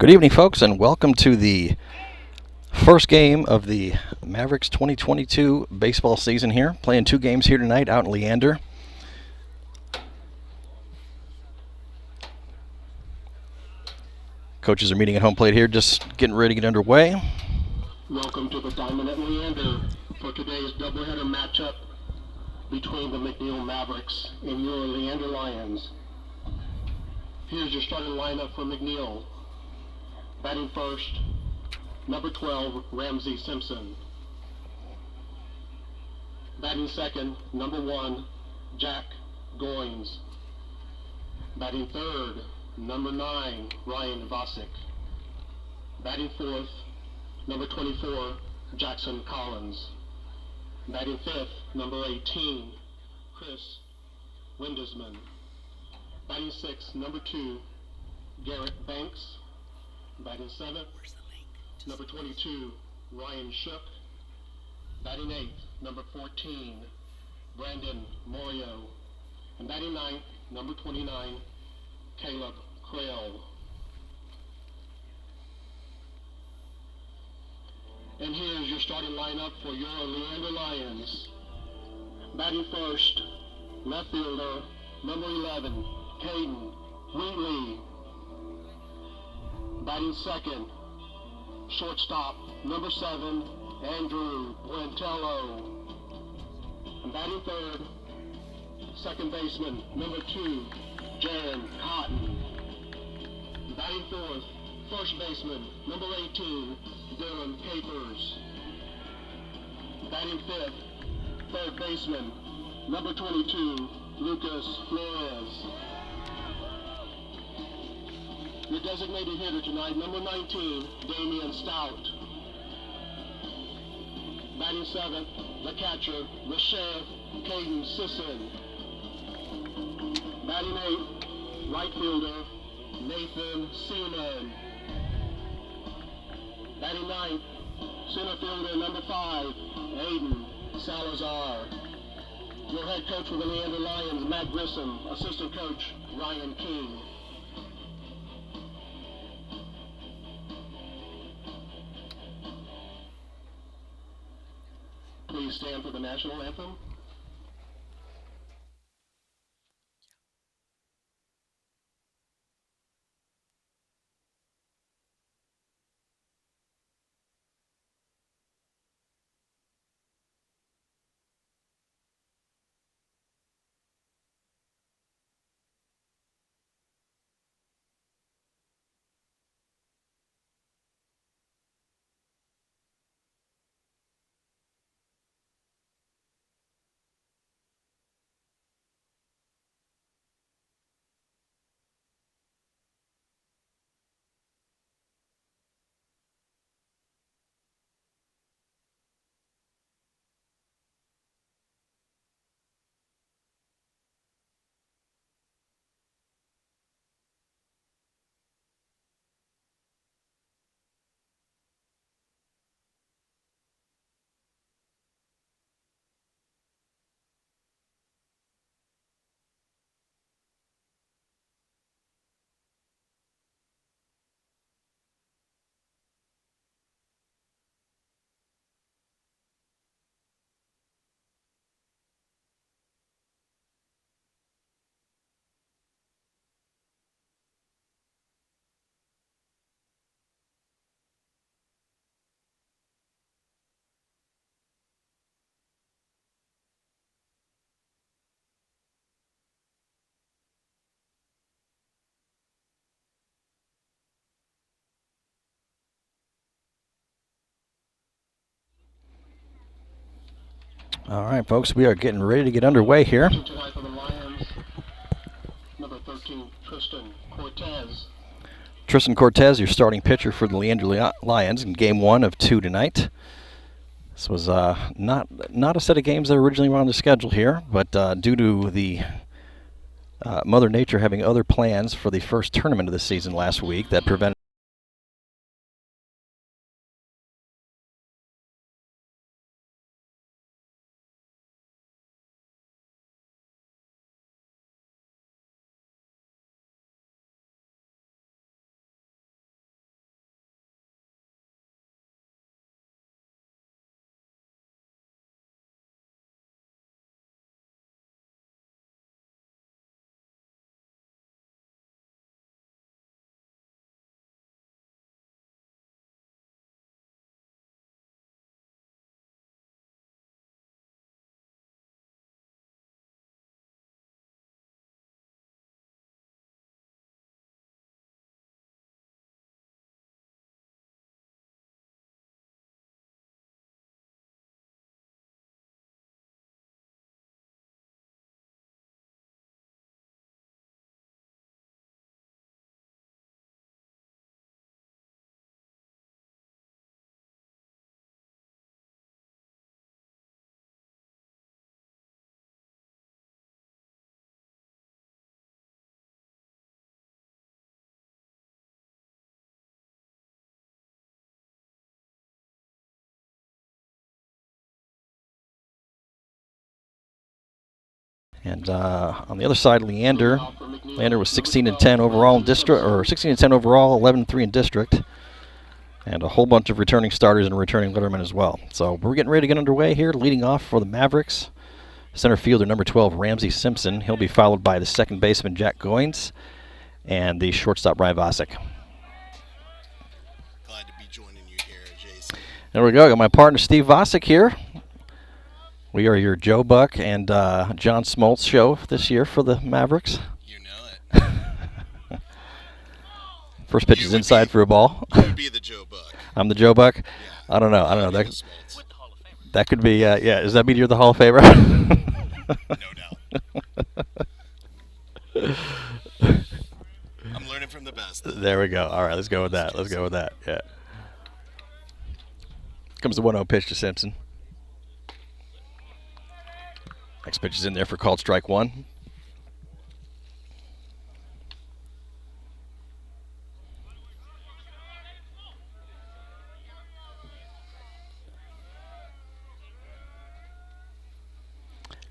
Good evening, folks, and welcome to the first game of the Mavericks 2022 baseball season here. Playing two games here tonight out in Leander. Coaches are meeting at home plate here, just getting ready to get underway. Welcome to the Diamond at Leander for today's doubleheader matchup between the McNEIL Mavericks and your Leander Lions. Here's your starting lineup for McNEIL. Batting first, number 12, Ramsey Simpson. Batting second, number 1, Jack Goins. Batting third, number 9, Ryan Vosick. Batting fourth, number 24, Jackson Collins. Batting fifth, number 18, Chris Windesman. Batting sixth, number 2, Garrett Banks. Batting seventh, number 22, Ryan Shook. Batting eighth, number 14, Brandon Morio. And batting ninth, number 29, Caleb Krell. And here's your starting lineup for your Leander Lions. Batting first, left fielder, number 11, Caden Wheatley. Batting second, shortstop, number 7, Andrew Buentello. And batting third, second baseman, number 2, Jaron Cotton. Batting fourth, first baseman, number 18, Dylan Capers. Batting fifth, third baseman, number 22, Lucas Flores. Your designated hitter tonight, number 19, Damian Stout. Batting seventh, the catcher, the sheriff, Caden Sisson. Batting eighth, right fielder, Nathan Seaman. Batting ninth, center fielder, number 5, Aiden Salazar. Your head coach for the Leander Lions, Matt Grissom. Assistant coach, Ryan King. Please stand for the national anthem. All right, folks, we are getting ready to get underway here. Tonight for the Lions, number 13, Tristan Cortez. Tristan Cortez, your starting pitcher for the Leander Lions in Game 1 of 2 tonight. This was not a set of games that originally were on the schedule here, but due to the Mother Nature having other plans for the first tournament of the season last week, that prevented And on the other side, Leander was 16-10 overall in district, or 16-10 overall, 11-3 in district, and a whole bunch of returning starters and returning lettermen as well. So we're getting ready to get underway here. Leading off for the Mavericks, center fielder number 12, Ramsey Simpson. He'll be followed by the second baseman, Jack Goins, and the shortstop, Ryan Vosick. Glad to be joining you here, Jason. There we go. I got my partner, Steve Vosick, here. We are your Joe Buck and John Smoltz show this year for the Mavericks. You know it. First pitch is inside for a ball. You would be the Joe Buck. I'm the Joe Buck? Yeah. I don't know. That could be, yeah. Does that mean you're the Hall of Famer? No doubt. I'm learning from the best. There we go. All right, let's go with that. Yeah. Comes the 1-0 pitch to Simpson. Next pitch is in there for called strike one.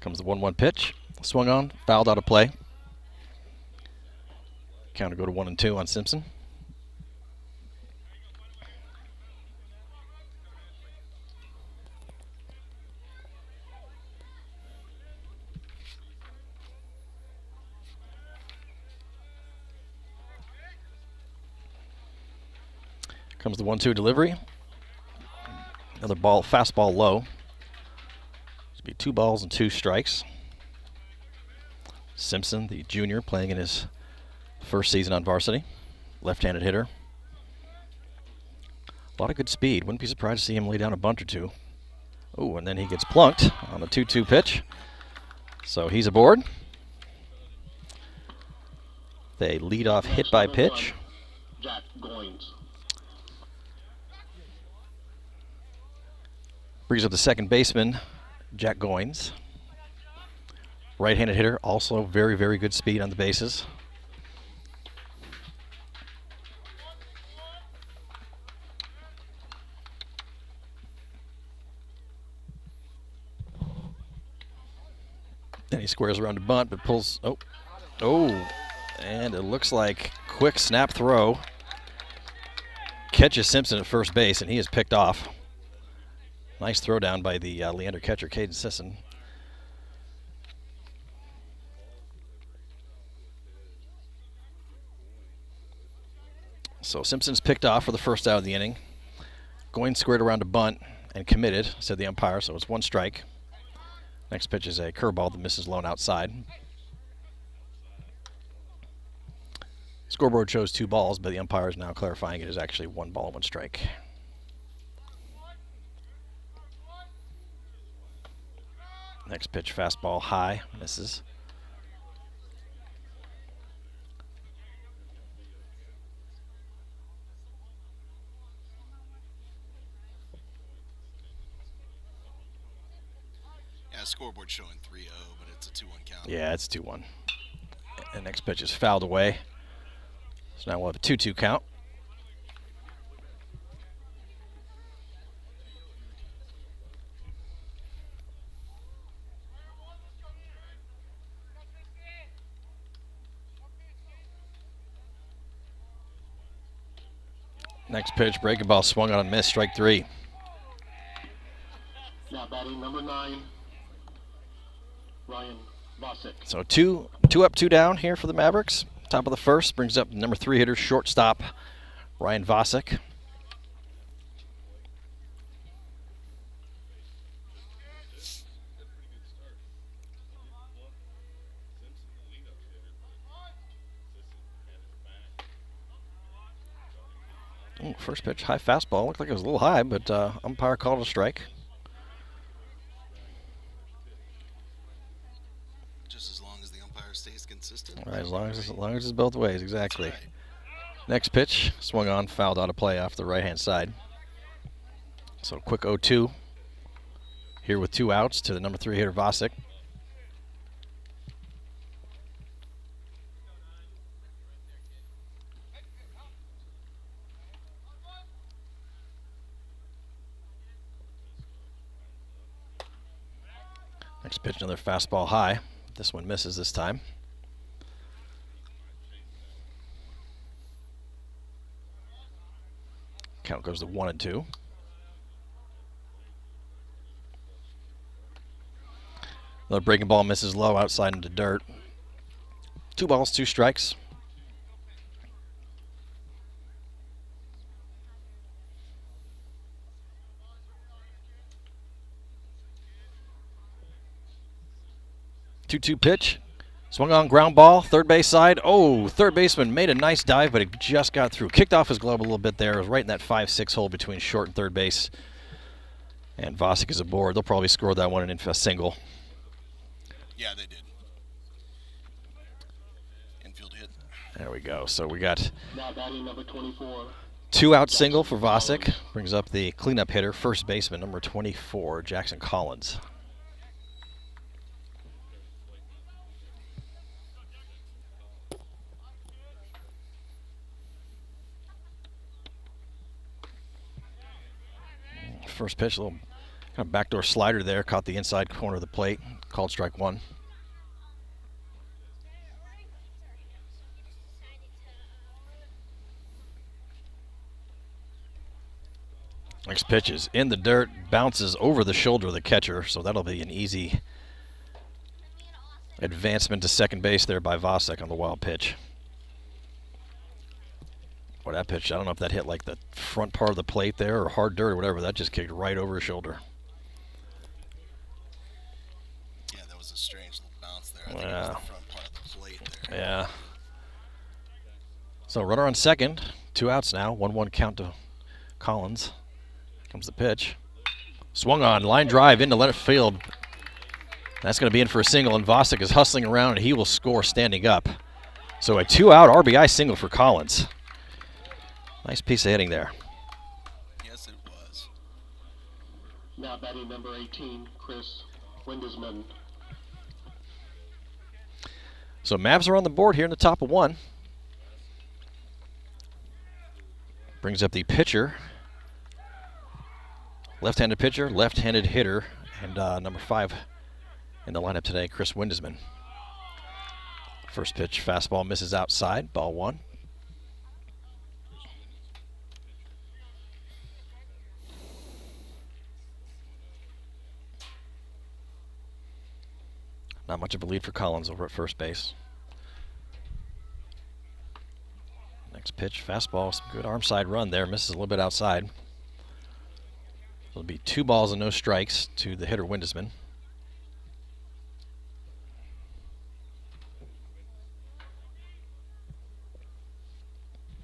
Comes the 1-1 pitch. Swung on, fouled out of play. Counter go to 1-2 on Simpson. Comes the 1-2 delivery. Another ball, fastball low. It'll be 2 balls and 2 strikes. Simpson, the junior, playing in his first season on varsity. Left-handed hitter. A lot of good speed. Wouldn't be surprised to see him lay down a bunt or two. Oh, and then he gets plunked on a 2-2 pitch. So he's aboard. They lead off hit by pitch. Jack Goins. Brings up the second baseman, Jack Goins. Right-handed hitter, also very, very good speed on the bases. Then he squares around to bunt, but pulls, and it looks like quick snap throw. Catches Simpson at first base, and he is picked off. Nice throw down by the Leander catcher, Caden Sisson. So Simpson's picked off for the first out of the inning. Going squared around to bunt and committed, said the umpire, so it's 1 strike. Next pitch is a curveball that misses low outside. Scoreboard shows 2 balls, but the umpire is now clarifying it is actually 1 ball, 1 strike. Next pitch, fastball high, misses. Yeah, scoreboard showing 3-0, but it's a 2-1 count. Yeah, it's 2-1. And next pitch is fouled away. So now we'll have a 2-2 count. Next pitch, breaking ball, swung on and missed, strike 3. Now batting number 9, Ryan Vosick. So two up, 2 down here for the Mavericks. Top of the first brings up number 3 hitter, shortstop, Ryan Vosick. Ooh, first pitch, high fastball. Looked like it was a little high, but umpire called it a strike. Just as long as the umpire stays consistent. All right, as long as it's both ways, exactly. That's right. Next pitch, swung on, fouled out of play off the right-hand side. So quick 0-2 here with 2 outs to the number 3 hitter, Vosick. Next pitch, another fastball high. This one misses this time. Count goes to 1-2. Another breaking ball misses low outside into dirt. 2 balls, 2 strikes. Two-two pitch. Swung on ground ball, third base side. Oh, third baseman made a nice dive, but it just got through. Kicked off his glove a little bit there. It was right in that 5-6 hole between short and third base. And Vosick is aboard. They'll probably score that one in a single. Yeah, they did. Infield hit. There we go. So we got Now batting number 24. 2-out single for Vosick. Brings up the cleanup hitter, first baseman, number 24, Jackson Collins. First pitch, a little kind of backdoor slider there, caught the inside corner of the plate, called strike 1. Next pitch is in the dirt, bounces over the shoulder of the catcher, so that'll be an easy advancement to second base there by Vosick on the wild pitch. Boy, that pitch, I don't know if that hit like the front part of the plate there or hard dirt or whatever. That just kicked right over his shoulder. Yeah, that was a strange little bounce there. I think it was the front part of the plate there. Yeah. So runner on second, 2 outs now, 1-1 count to Collins. Here comes the pitch. Swung on, line drive into left field. That's going to be in for a single, and Vosick is hustling around, and he will score standing up. So a 2-out RBI single for Collins. Nice piece of hitting there. Yes, it was. Now batting number 18, Chris Windesman. So Mavs are on the board here in the top of 1. Brings up the pitcher. Left-handed pitcher, left-handed hitter, and number 5 in the lineup today, Chris Windesman. First pitch, fastball misses outside, ball 1. Not much of a lead for Collins over at first base. Next pitch, fastball, some good arm side run there, misses a little bit outside. It'll be 2 balls and no strikes to the hitter Windesman.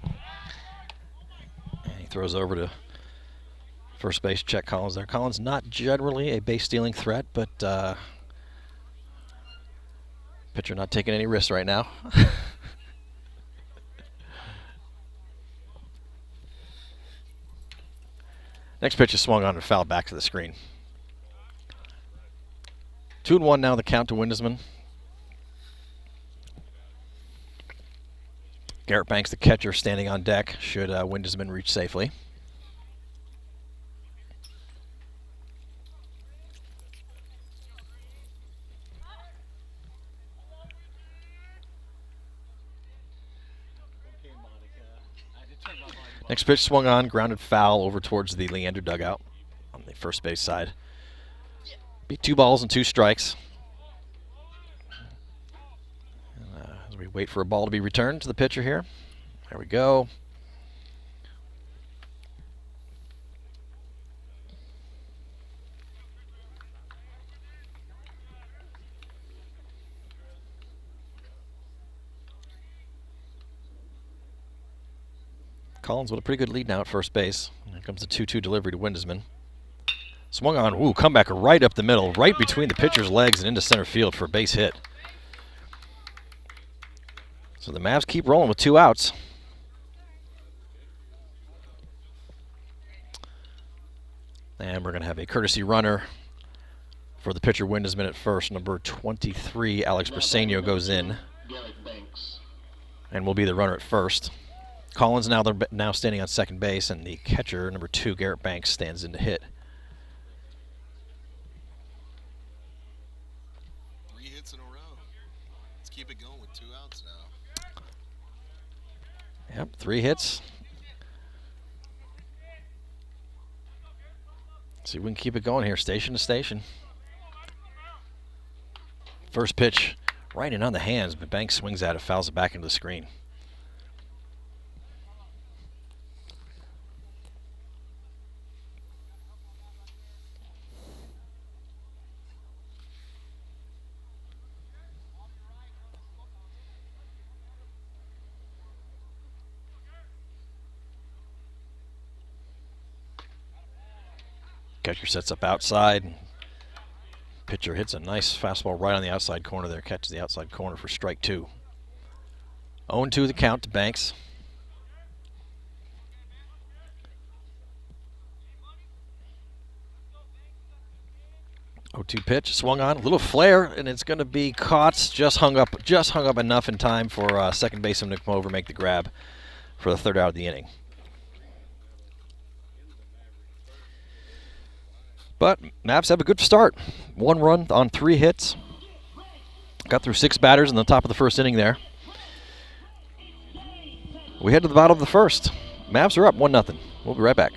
And he throws over to first base, check Collins there. Collins not generally a base stealing threat, but pitcher not taking any risks right now. Next pitch is swung on and fouled back to the screen. 2-1 now, the count to Windesman. Garrett Banks, the catcher, standing on deck should Windesman reach safely. Next pitch swung on, grounded foul over towards the Leander dugout on the first base side. Be 2 balls and 2 strikes. As we wait for a ball to be returned to the pitcher here. There we go. Collins with a pretty good lead now at first base. Here comes the 2-2 delivery to Windesman. Swung on, ooh, comeback right up the middle, right between the pitcher's legs and into center field for a base hit. So the Mavs keep rolling with 2 outs. And we're going to have a courtesy runner for the pitcher Windesman at first. Number 23, Alex Briseño goes in and will be the runner at first. Collins now standing on second base, and the catcher, number 2, Garrett Banks, stands in to hit. 3 hits in a row. Yep, 3 hits. See if we can keep it going here, station to station. First pitch, right in on the hands, but Banks swings at it, fouls it back into the screen. Catcher sets up outside. Pitcher hits a nice fastball right on the outside corner there. Catches the outside corner for strike 2. 0-2 the count to Banks. 0-2 pitch, swung on, a little flare, and it's going to be caught. Just hung up enough in time for second baseman to come over, make the grab for the 3rd out of the inning. But Mavs have a good start. 1 run on 3 hits. Got through 6 batters in the top of the 1st inning there. We head to the bottom of the 1st. Mavs are up 1-0. We'll be right back.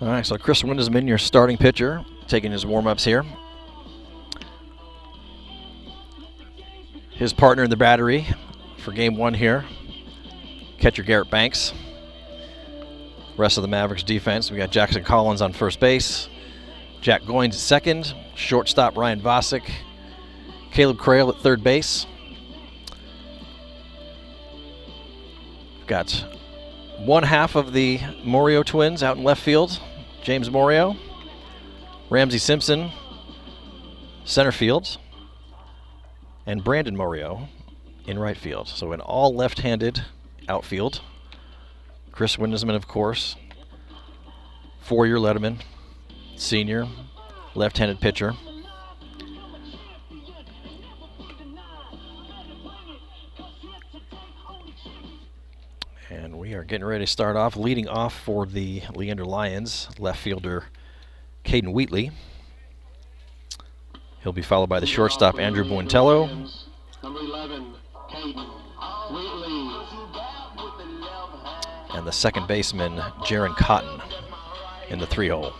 All right, so Chris Windesman, your starting pitcher, taking his warm-ups here. His partner in the battery for game 1 here, catcher Garrett Banks. Rest of the Mavericks defense, we got Jackson Collins on first base, Jack Goins at second, shortstop Ryan Vosick, Caleb Crail at third base. Got one half of the Morio twins out in left field, James Morio, Ramsey Simpson, center field, and Brandon Morio in right field. So an all left-handed outfield. Chris Windesman, of course, 4-year letterman, senior, left-handed pitcher. And we are getting ready to start off. Leading off for the Leander Lions, left fielder Caden Wheatley. He'll be followed by the shortstop Andrew Buentello. Number 11, Caden Wheatley. And the second baseman, Jaron Cotton, in the 3-hole.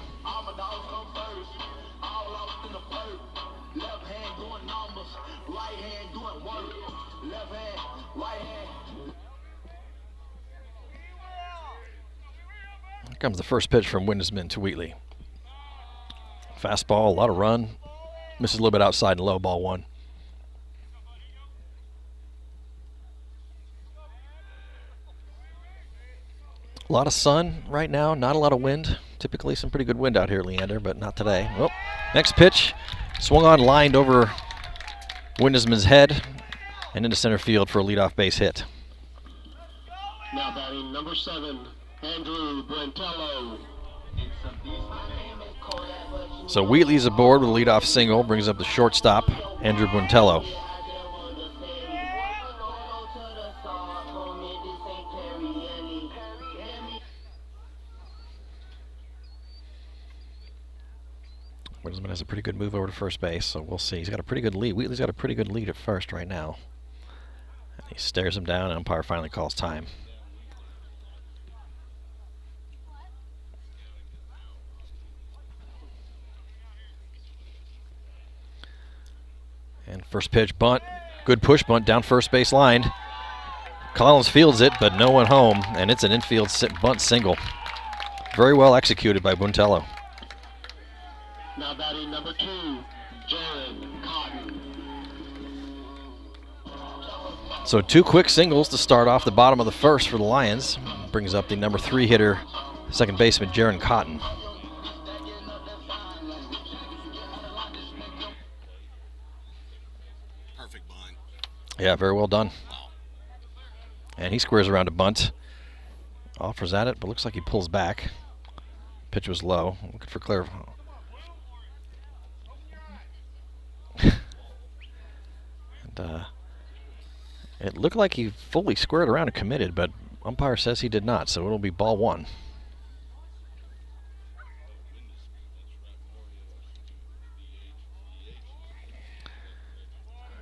Here comes the first pitch from Windesman to Wheatley. Fastball, a lot of run. Misses a little bit outside and low, ball 1. A lot of sun right now, not a lot of wind. Typically some pretty good wind out here at Leander, but not today. Well, next pitch, swung on, lined over Windesman's head and into center field for a leadoff base hit. Now batting number 7, Andrew Buentello. So Wheatley's aboard with a leadoff single, brings up the shortstop, Andrew Buentello. Windesman has a pretty good move over to first base, so we'll see. He's got a pretty good lead. Wheatley's got a pretty good lead at first right now. He stares him down, and umpire finally calls time. And first pitch, bunt. Good push bunt down first base line. Collins fields it, but no one home, and it's an infield bunt single. Very well executed by Buntello. Now batting number 2, Jared Cotton. So 2 quick singles to start off the bottom of the first for the Lions. Brings up the number 3 hitter, second baseman Jaron Cotton. Perfect bunt. Yeah, very well done. And he squares around a bunt. Offers at it, but looks like he pulls back. Pitch was low. Looking for clear. And it looked like he fully squared around and committed, but umpire says he did not, so it'll be ball 1.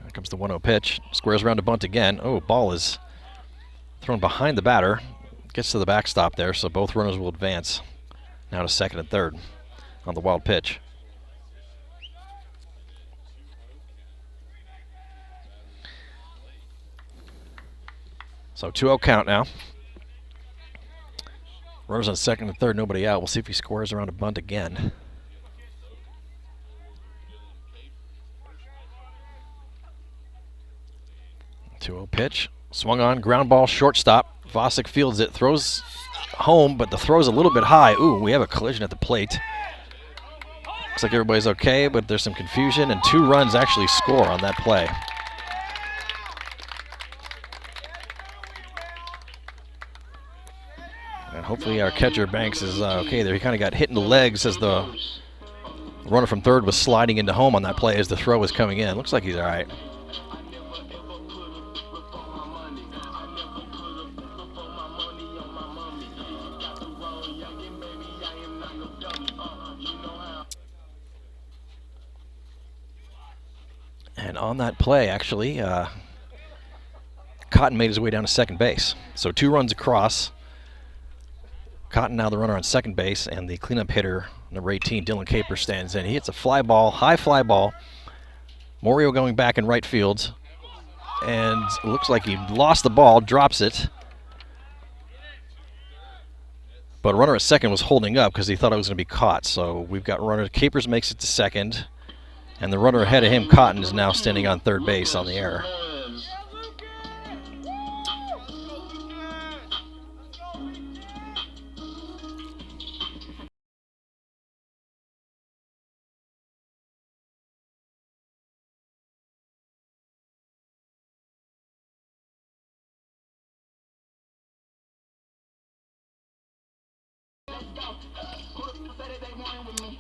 Here comes the 1-0 pitch. Squares around a bunt again. Oh, ball is thrown behind the batter. Gets to the backstop there, so both runners will advance. Now to second and third on the wild pitch. So 2-0 count now. Runners on second and third, nobody out. We'll see if he squares around a bunt again. Pitch. Swung on, ground ball, shortstop. Vosick fields it, throws home, but the throw's a little bit high. Ooh, we have a collision at the plate. Looks like everybody's okay, but there's some confusion, and 2 runs actually score on that play. And hopefully our catcher Banks is okay there. He kind of got hit in the legs as the runner from third was sliding into home on that play as the throw was coming in. Looks like he's all right. And on that play, actually, Cotton made his way down to second base. So 2 runs across. Cotton now the runner on second base, and the cleanup hitter, number 18, Dylan Capers, stands in. He hits a fly ball, high fly ball. Morio going back in right field. And it looks like he lost the ball, drops it. But runner at second was holding up because he thought it was going to be caught. So we've got runner, Capers makes it to second. And the runner ahead of him, Cotton, is now standing on third base on the error.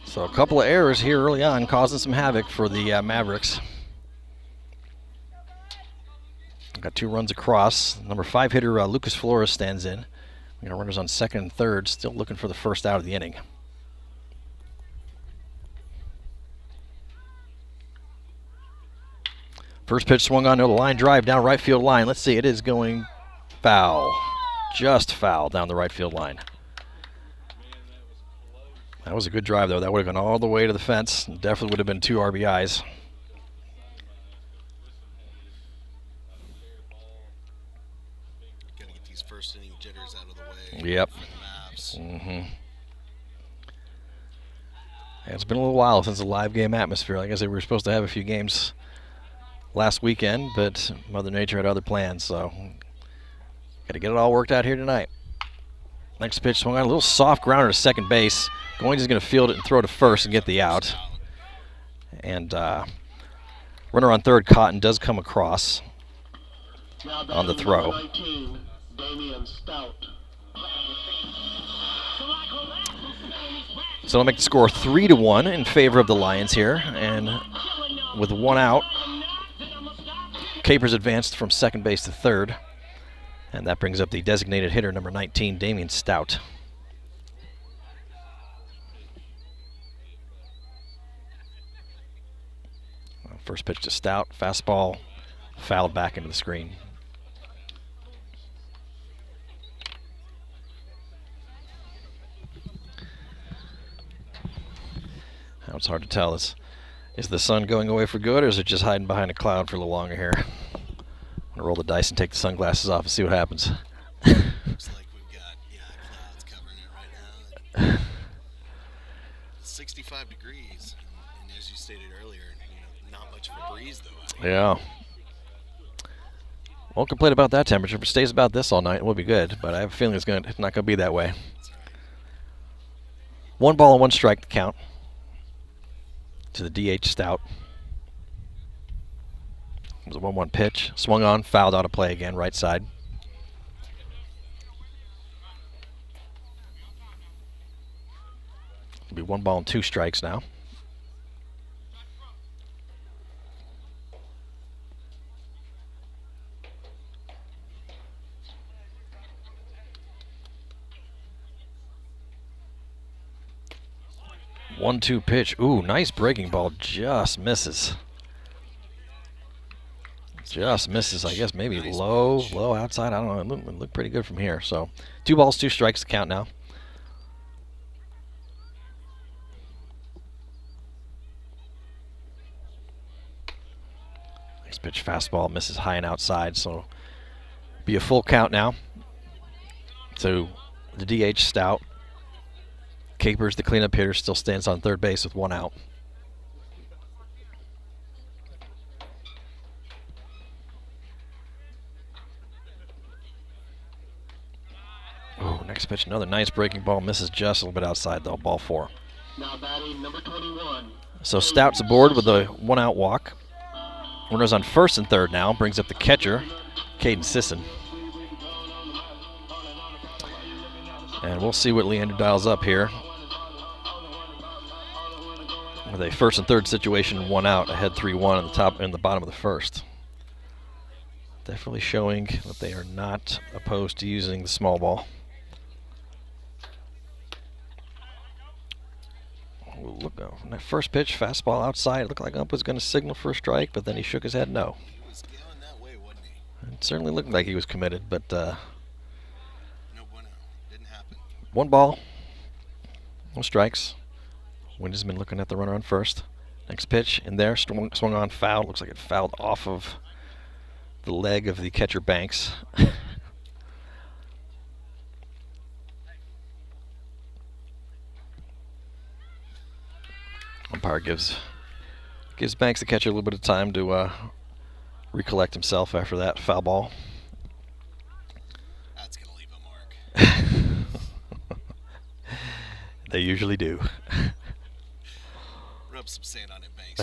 So a couple of errors here early on, causing some havoc for the Mavericks. Got 2 runs across. Number 5 hitter Lucas Flores stands in. We got runners on second and third, still looking for the first out of the inning. First pitch swung on to the line drive down right field line. Let's see, it is going foul. Just foul down the right field line. That was a good drive, though. That would have gone all the way to the fence. Definitely would have been 2 RBIs. Gotta get these first inning jitters out of the way. Yep. Yeah, it's been a little while since the live game atmosphere. Like I said, we were supposed to have a few games last weekend, but Mother Nature had other plans, so got to get it all worked out here tonight. Next pitch swung on a little soft grounder to second base. Goins is going to field it and throw to first and get the out. And runner on third, Cotton, does come across on the throw. 19, Damian Stout. So it'll make the score 3-1 in favor of the Lions here. And with 1 out, Capers advanced from second base to third. And that brings up the designated hitter, number 19, Damian Stout. First pitch to Stout, fastball, fouled back into the screen. it's hard to tell. Is the sun going away for good, or is it just hiding behind a cloud for a little longer here? I'm gonna roll the dice and take the sunglasses off and see what happens. Looks like we've got clouds covering it right now. 65 degrees, and as you stated earlier, not much of a breeze though. Yeah. Won't complain about that temperature. If it stays about this all night, it will be good. But I have a feeling it's not going to be that way. That's right. 1 ball and 1 strike to count to the DH Stout. It was a 1-1 pitch. Swung on, fouled out of play again, right side. It'll be 1 ball and 2 strikes now. One-two pitch. Ooh, nice breaking ball. Just misses. Just misses. I guess maybe Nice low pitch. outside. I don't know. It looked pretty good from here. So 2 balls, 2 strikes to count now. Next pitch, fastball, misses high and outside. So be a full count now. So the DH Stout. Capers, the cleanup hitter, still stands on third base with 1 out. Oh, next pitch, another nice breaking ball. Misses just a little bit outside, though. Ball 4. Now batting number 21. So Stout's aboard with a 1-out walk. Runners on first and third now. Brings up the catcher, Caden Sisson. And we'll see what Leander dials up here. With a first and third situation, 1 out, ahead 3-1 in the top and the bottom of the first. Definitely showing that they are not opposed to using the small ball. Look, that first pitch, fastball outside. It looked like Ump was going to signal for a strike, but then he shook his head no. He was going that way, wasn't he? It certainly looked like he was committed, but No bueno. Didn't happen. 1 ball, no strikes. Wind has been looking at the runner on first. Next pitch in there, swung on, fouled. Looks like it fouled off of the leg of the catcher Banks. Umpire gives Banks, the catcher, a little bit of time to recollect himself after that foul ball. That's going to leave a mark. They usually do. Rub some sand on it, Banks.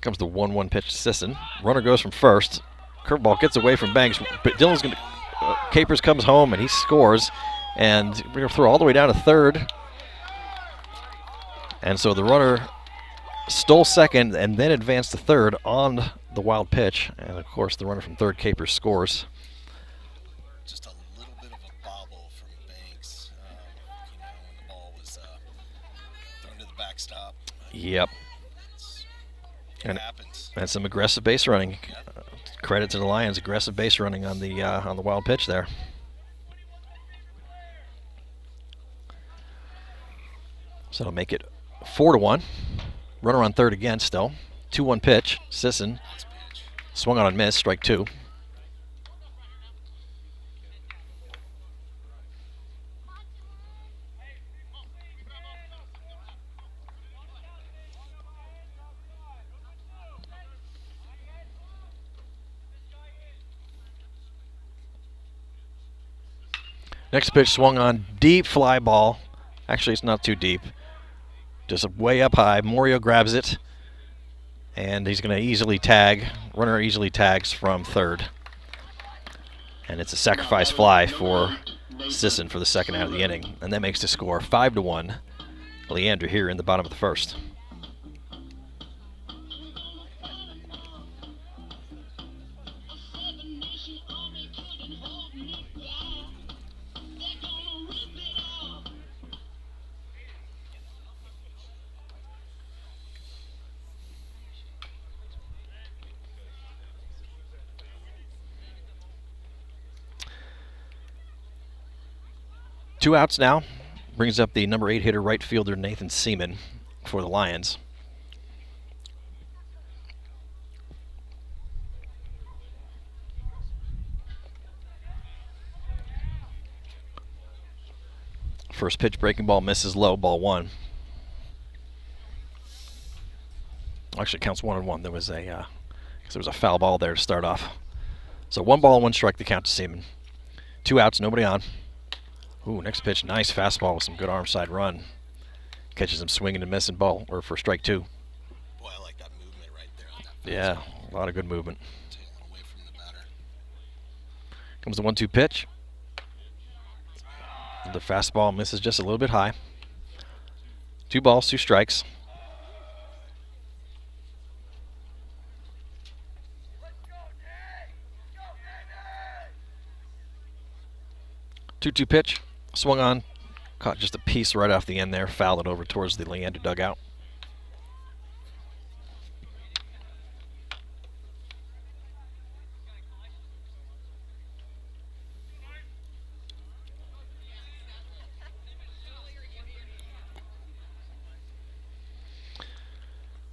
Comes the 1-1 pitch to Sisson. Runner goes from first. Curveball gets away from Banks, but Dylan's going to. Capers comes home and he scores, and we're going to throw all the way down to third. And so the runner stole second and then advanced to third on the wild pitch, and of course the runner from third, Capers, scores. Just a little bit of a bobble from Banks, when the ball was thrown to the backstop. Yep. It happens. And some aggressive base running. Credit to the Lions, aggressive base running on the wild pitch there. So it'll make it 4-1. Runner on third again still. 2-1 pitch. Sisson Nice pitch. swung on and missed, strike 2. Next pitch swung on, deep fly ball. Actually, it's not too deep. Just way up high. Morio grabs it, and he's going to easily tag. Runner easily tags from third. And it's a sacrifice fly for Sisson for the second out of the inning. And that makes the score 5-1. Leander here in the bottom of the first. 2 outs now. Brings up the number 8 hitter, right fielder Nathan Seaman for the Lions. First pitch, breaking ball, misses low, ball 1. Actually, it counts 1-1. There was a foul ball there to start off. So 1 ball, 1 strike, the count to Seaman. 2 outs, nobody on. Ooh, next pitch, nice fastball with some good arm side run. Catches him swinging and missing, ball, or for strike 2. Boy, I like that movement right there on that Yeah, a lot of good movement. taking away from the batter. Comes the 1-2 pitch. The fastball misses just a little bit high. 2 balls, 2 strikes. Two pitch, swung on, caught just a piece right off the end there, fouled it over towards the Leander dugout.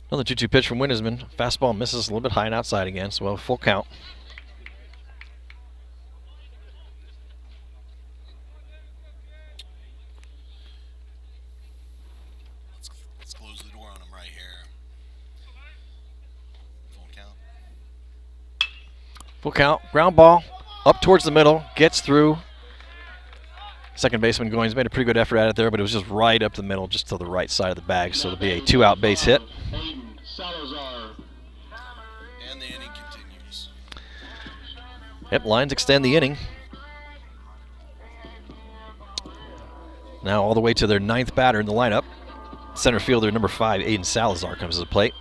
Another 2-2 pitch from Winnisman. Fastball misses a little bit high and outside again, so we'll have a full count. Let's close the door on him right here. Full count. Full count. Ground ball up towards the middle. Gets through. Second baseman Goins made a pretty good effort at it there, but it was just right up the middle, just to the right side of the bag. So it'll be a 2-out base hit. And the inning continues. Yep, Lions extend the inning. Now all the way to their 9th batter in the lineup. Center fielder number 5, Aiden Salazar, comes to the plate.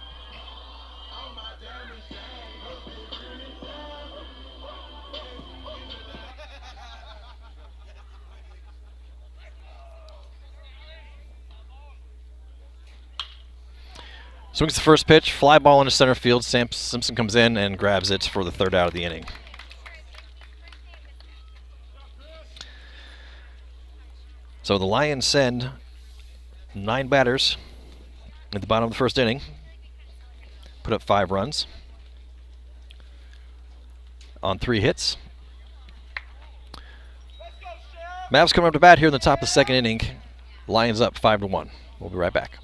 Swings the first pitch, fly ball into center field. Simpson comes in and grabs it for the 3rd out of the inning. So the Lions send 9 batters at the bottom of the 1st inning. Put up 5 runs on 3 hits. Mavs coming up to bat here in the top of the 2nd inning. Lions up 5-1. We'll be right back.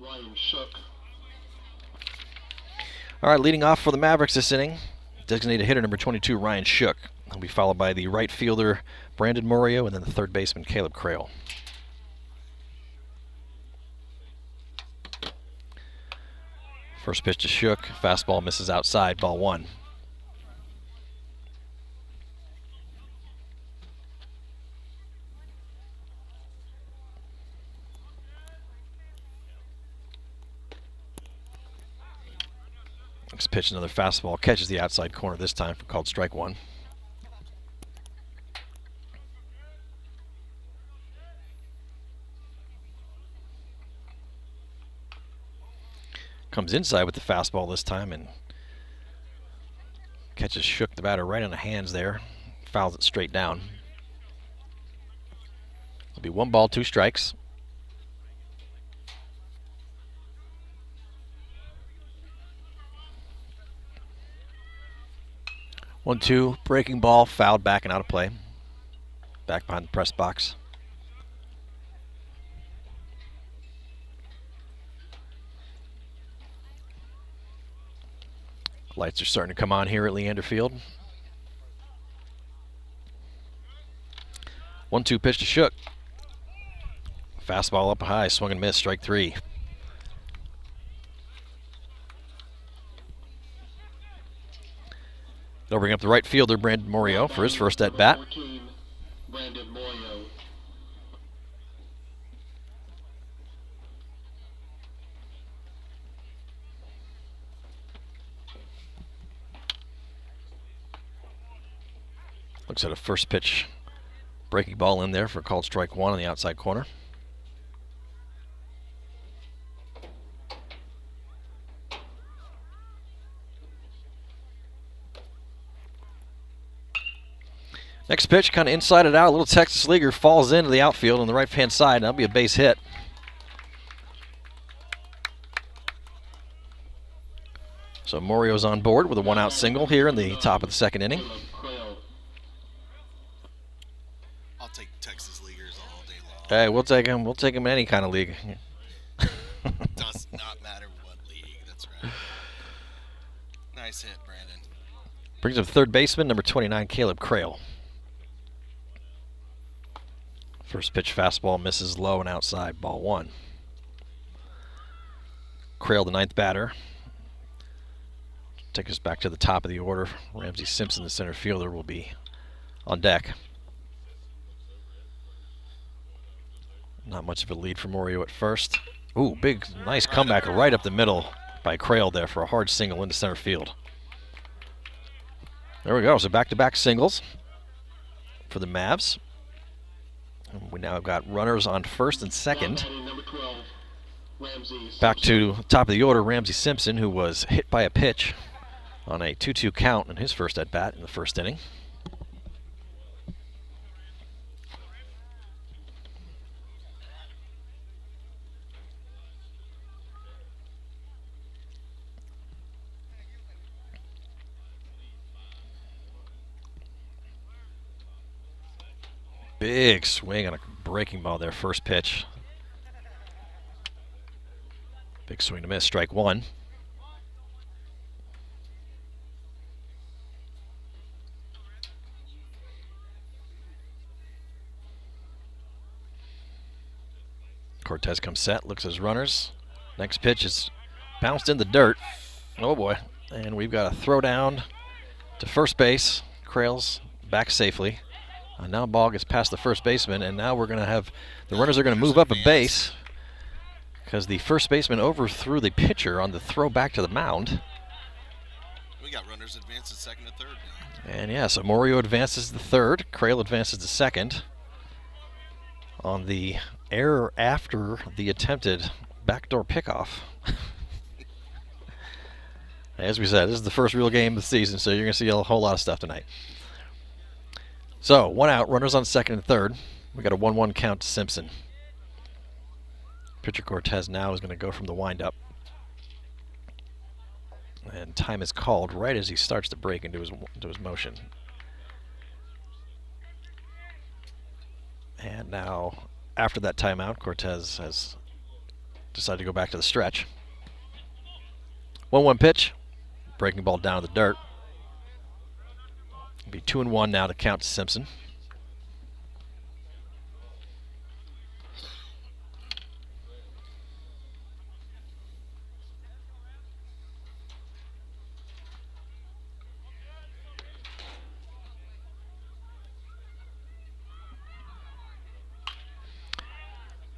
Ryan Shook. All right, leading off for the Mavericks this inning, designated hitter number 22, Ryan Shook. He'll be followed by the right fielder, Brandon Morio, and then the 3rd baseman, Caleb Crail. First pitch to Shook, fastball misses outside, ball 1. Next pitch, another fastball, catches the outside corner this time, for called strike 1. Comes inside with the fastball this time and catches Shook, the batter, right on the hands there. Fouls it straight down. It'll be 1 ball, 2 strikes. One, two, breaking ball, fouled back and out of play. back behind the press box. Lights are starting to come on here at Leander Field. 1-2 pitch to Shook. Fastball up high, swing and miss, strike 3. They'll bring up the right fielder, Brandon Morio, for his first at bat. Brandon Morio. Looks at a first pitch breaking ball in there for called strike 1 on the outside corner. Next pitch, kind of inside it out. A little Texas leaguer falls into the outfield on the right-hand side, and that'll be a base hit. So Morio's on board with a 1-out single here in the top of the second inning. I'll take Texas leaguers all day long. Hey, we'll take him. We'll take him in any kind of league. Does not matter what league. That's right. Nice hit, Brandon. Brings up third baseman, number 29, Caleb Crail. First pitch fastball misses low and outside, ball 1. Crail, the 9th batter. Take us back to the top of the order. Ramsey Simpson, the center fielder, will be on deck. Not much of a lead for Morio at first. Ooh, big, nice comeback right up the middle by Crail there for a hard single into center field. There we go, so back-to-back singles for the Mavs. We now have got runners on first and second. Back to top of the order, Ramsey Simpson, who was hit by a pitch on a 2-2 count in his first at-bat in the first inning. Big swing on a breaking ball there, first pitch. Big swing to miss, strike 1. Cortez comes set, looks at his runners. Next pitch is bounced in the dirt. Oh boy. And we've got a throw down to first base. Crail's back safely. Now ball gets past the first baseman, and now we're going to have the runners are going to move up a base because the first baseman overthrew the pitcher on the throw back to the mound. We got runners advancing second and third now. And yeah, so Morio advances the third. Crail advances the second on the error after the attempted backdoor pickoff. As we said, this is the first real game of the season, so you're going to see a whole lot of stuff tonight. So, 1 out, runners on second and third. We got a 1-1 count to Simpson. Pitcher Cortez now is going to go from the windup. And time is called right as he starts to break into his motion. And now, after that timeout, Cortez has decided to go back to the stretch. 1-1 pitch, breaking ball down to the dirt. It'll be 2-1 now to count to Simpson.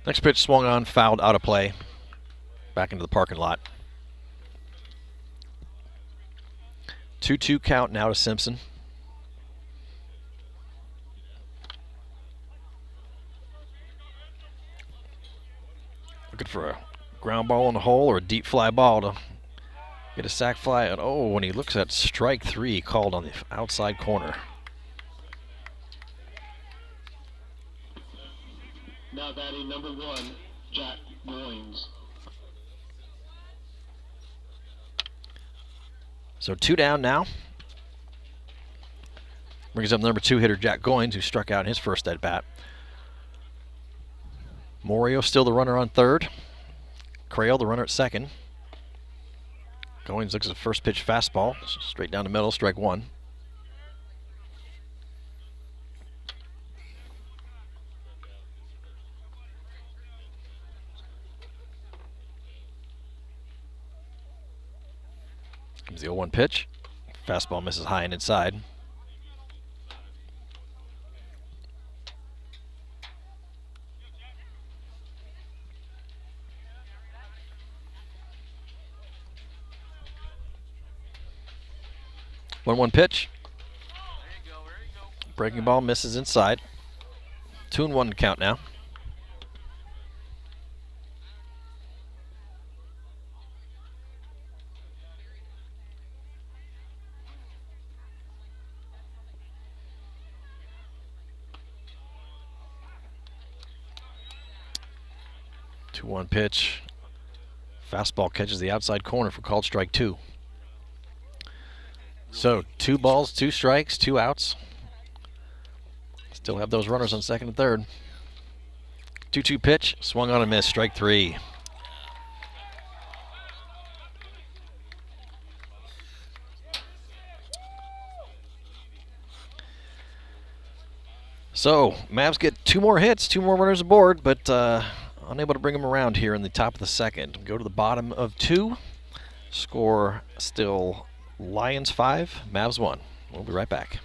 Next pitch swung on, fouled, out of play. Back into the parking lot. 2-2 count now to Simpson. Looking for a ground ball in the hole or a deep fly ball to get a sac fly. And oh, when he looks at strike 3 called on the outside corner. Now batting number 1, Jack Goins. So 2 down now. Brings up number 2 hitter Jack Goins, who struck out in his first at bat. Morio still the runner on third. Crail the runner at second. Goins looks at the first pitch fastball, straight down the middle, strike 1. Comes the 0-1 pitch. Fastball misses high and inside. One pitch. Breaking ball misses inside. 2-1 to count now. One pitch. Fastball catches the outside corner for called strike 2. So 2 balls, 2 strikes, 2 outs. Still have those runners on second and third. 2-2 pitch, swung on and missed, strike 3. So Mavs get 2 more hits, 2 more runners aboard, but unable to bring them around here in the top of the second. Go to the bottom of 2. Score still Lions 5, Mavs 1. We'll be right back.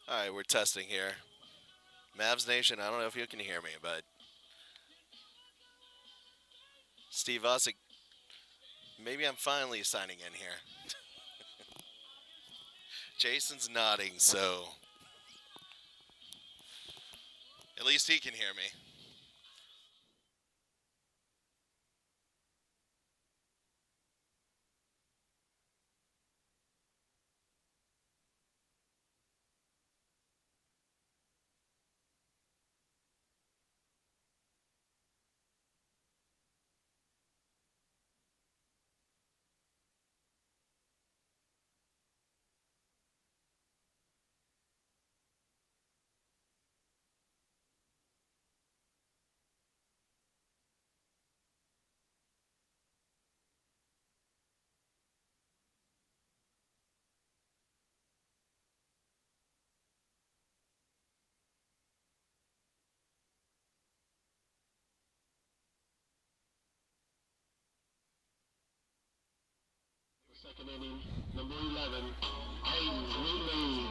All right, we're testing here. Mavs Nation, I don't know if you can hear me, but Steve Usick, maybe I'm finally signing in here. Jason's nodding, so at least he can hear me. Second inning, number 11, Wheatley.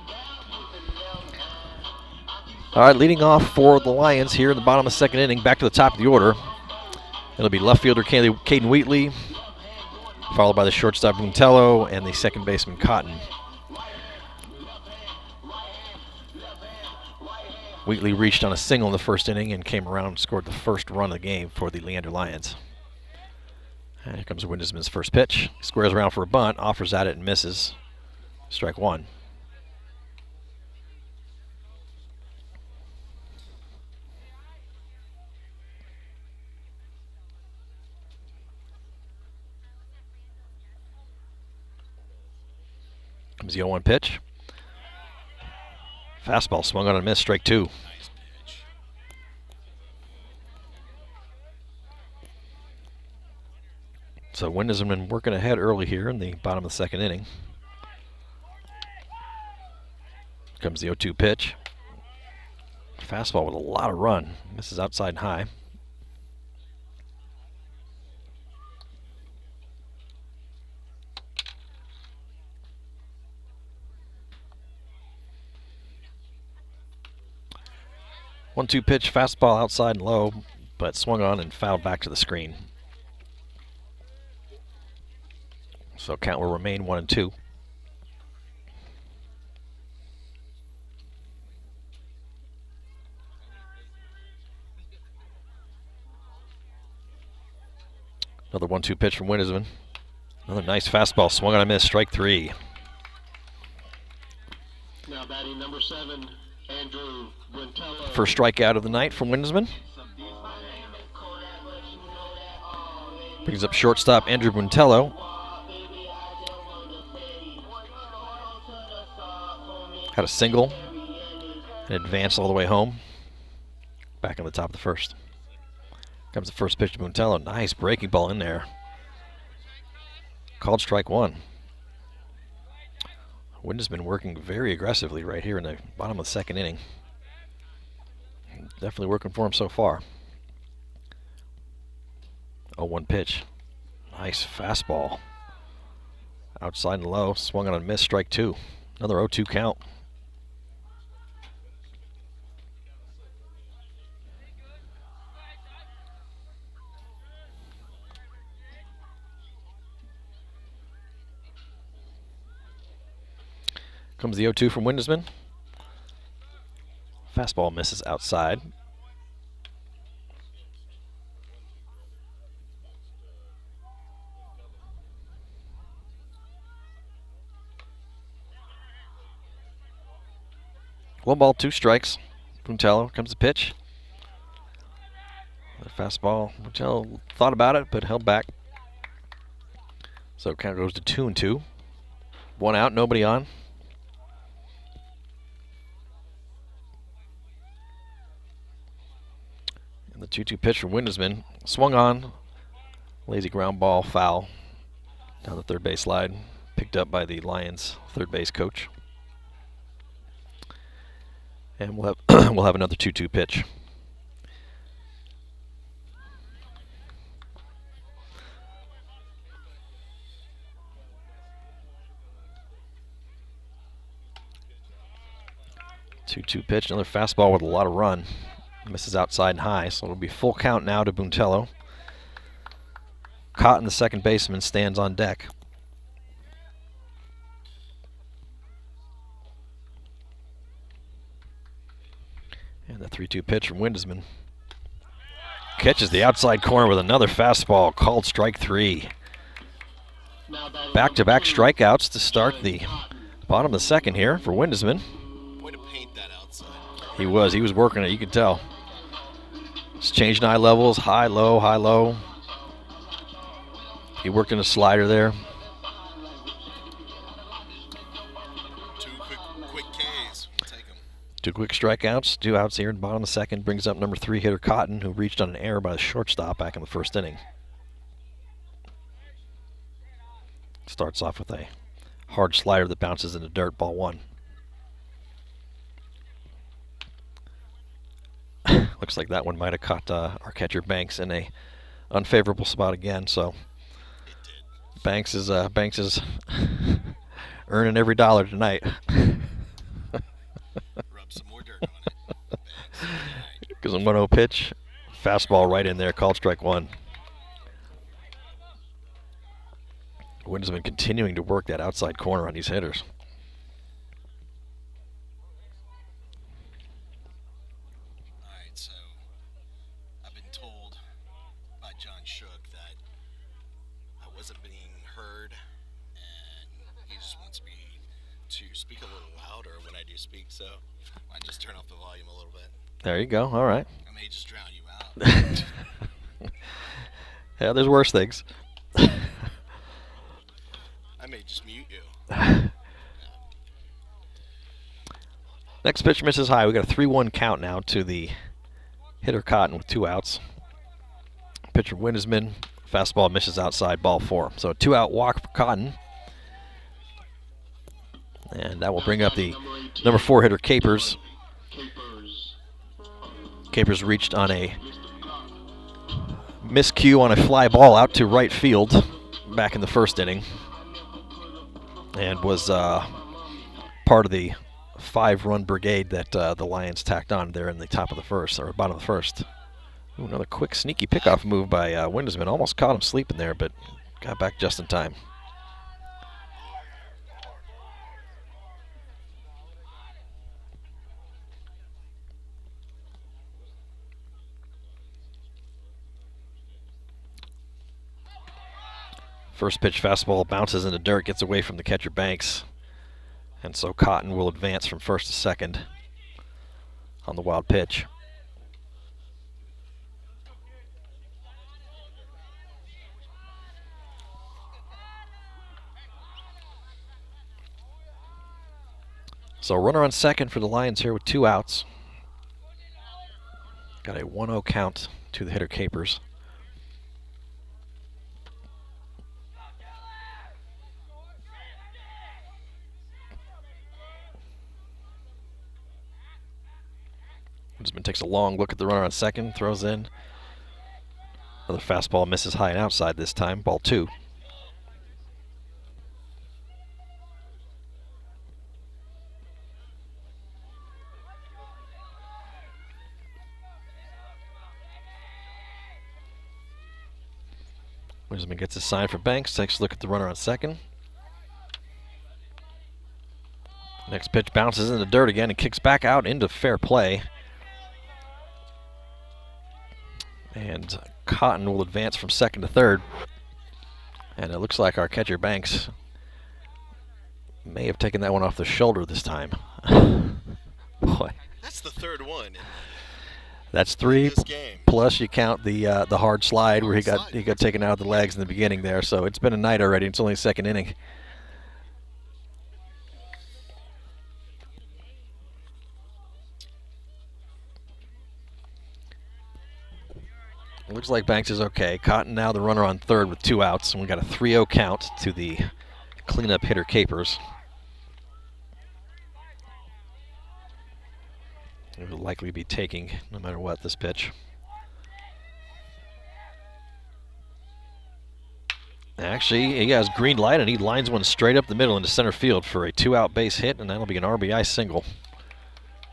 All right, leading off for the Lions here in the bottom of the second inning, back to the top of the order. It'll be left fielder Caden Wheatley, followed by the shortstop Montello and the second baseman Cotton. Wheatley reached on a single in the first inning and came around and scored the first run of the game for the Leander Lions. And here comes Windisman's first pitch. Squares around for a bunt, offers at it and misses. Strike 1. Comes the 0-1 pitch. Fastball swung on and missed, strike 2. So Windisman working ahead early here in the bottom of the second inning. Comes the 0-2 pitch. Fastball with a lot of run. Misses outside and high. One-two pitch, fastball outside and low. but swung on and fouled back to the screen. So count will remain 1-2. Another 1-2 pitch from Windisman. Another nice fastball, swung on a miss, strike 3. Now batting number 7, Andrew Buentello. First strikeout of the night from Windisman. Brings up shortstop Andrew Buentello. Had a single and advanced all the way home. Back on the top of the first. Comes the first pitch to Buentello. Nice breaking ball in there. Called strike 1. Wind has been working very aggressively right here in the bottom of the second inning. Definitely working for him so far. 0-1 pitch. Nice fastball. Outside and low. Swung on a miss, strike 2. Another 0-2 count. Comes the 0-2 from Windisman. Fastball misses outside. One ball, 2 strikes. Buentello comes the pitch. The fastball. Buentello thought about it, but held back. So count goes to 2-2. 1 out, nobody on. And the 2-2 pitch from Windisman. Swung on. Lazy ground ball, foul. Down the third base slide. Picked up by the Lions third base coach. And we'll have another 2-2 pitch. Two-two pitch, another fastball with a lot of run. Misses outside and high, so it'll be full count now to Buentello. Cotton, the second baseman, stands on deck. And the 3-2 pitch from Windisman. Catches the outside corner with another fastball, called strike 3. Back-to-back strikeouts to start the bottom of the second here for Windisman. Way to paint that outside. He was working it, you could tell. Just changing eye levels, high, low, high, low. He worked in a slider there. Quick Ks. We'll take them. 2 quick strikeouts, 2 outs here in the bottom of the second. Brings up number 3 hitter Cotton, who reached on an error by the shortstop back in the first inning. Starts off with a hard slider that bounces into dirt, ball 1. Looks like that one might have caught our catcher Banks in a unfavorable spot again. So Banks is earning every dollar tonight. Rub some more dirt on it. Because a 1-0 pitch, fastball right in there, called strike 1. Wind has been continuing to work that outside corner on these hitters. Alright, so I've been told by John Shook that I wasn't being heard and he just wants me to speak a little louder when I do speak, so I just turn off the volume a little bit. There you go, all right. I may just drown you out. Yeah, there's worse things. I may just mute you. Next pitch misses high. We got a 3-1 count now to the hitter Cotton with 2 outs. Pitcher Windisman, fastball misses outside, ball 4. So a 2-out walk for Cotton. And that will bring up the number 4 hitter Capers. Capers reached on a miscue on a fly ball out to right field back in the first inning. And was part of the 5-run brigade that the Lions tacked on there in the top of the first, or bottom of the first. Ooh, another quick, sneaky pickoff move by Windesman. Almost caught him sleeping there, but got back just in time. First pitch fastball bounces into dirt, gets away from the catcher Banks. And so Cotton will advance from first to second on the wild pitch. So runner on second for the Lions here with 2 outs. Got a 1-0 count to the hitter Capers. Woodsman takes a long look at the runner on second, throws in. Another fastball misses high and outside this time, ball 2. Woodsman gets a sign for Banks, takes a look at the runner on second. Next pitch bounces in the dirt again and kicks back out into fair play. And Cotton will advance from second to third. And it looks like our catcher Banks may have taken that one off the shoulder this time. Boy. That's the third one. That's 3 plus you count the hard slide where he got taken out of the legs in the beginning there. So it's been a night already. It's only the second inning. Looks like Banks is okay. Cotton now the runner on third with 2 outs, and we got a 3-0 count to the cleanup hitter Capers. He will likely be taking no matter what this pitch. Actually, he has green light, and he lines one straight up the middle into center field for a 2-out base hit, and that'll be an RBI single.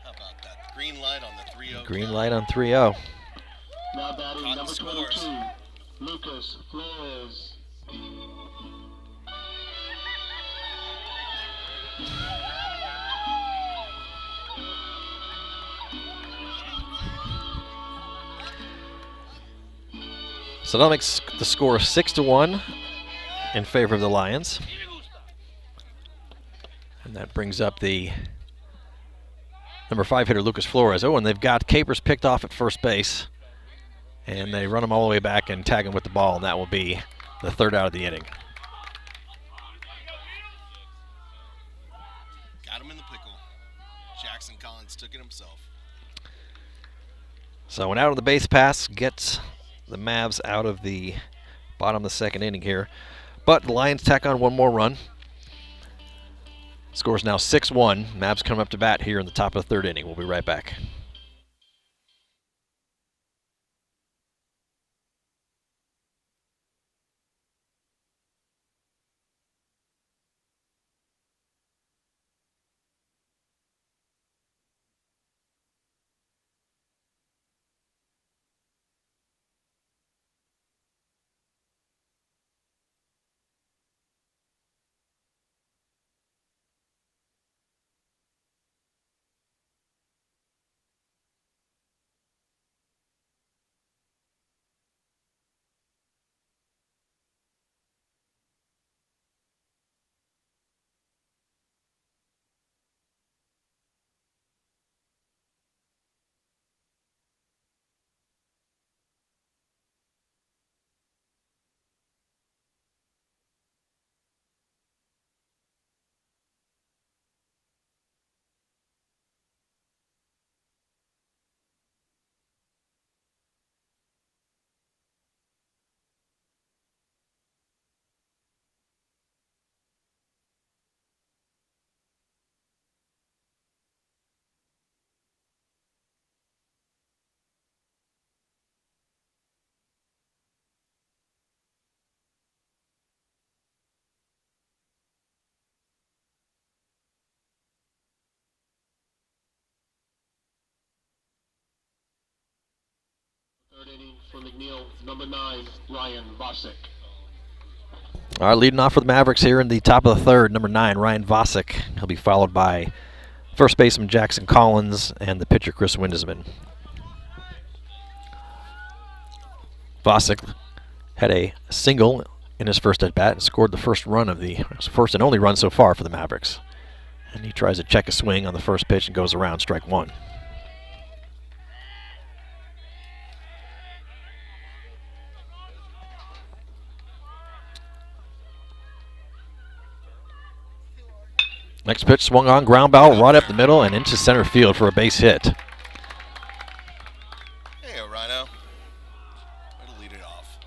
How about that? Green light on the 3-0. Green light on 3-0. Now batting number 22, Lucas Flores. So that makes the score 6-1 in favor of the Lions. And that brings up the number 5 hitter, Lucas Flores. Oh, and they've got Capers picked off at first base. And they run him all the way back and tag him with the ball, and that will be the 3rd out of the inning. Got him in the pickle. Jackson Collins took it himself. So an out of the base pass gets the Mavs out of the bottom of the 2nd inning here. But the Lions tack on 1 more run. Score's now 6-1. Mavs come up to bat here in the top of the 3rd inning. We'll be right back. For McNEIL, number 9, Ryan Vosick. All right, leading off for the Mavericks here in the top of the third, number 9, Ryan Vosick. He'll be followed by first baseman Jackson Collins and the pitcher Chris Windesman. Vosick had a single in his first at bat and scored the first and only run so far for the Mavericks. And he tries to check a swing on the first pitch and goes around, strike one. Next pitch swung on, ground ball right up the middle and into center field for a base hit. There you go, Rhino. Way to lead it off.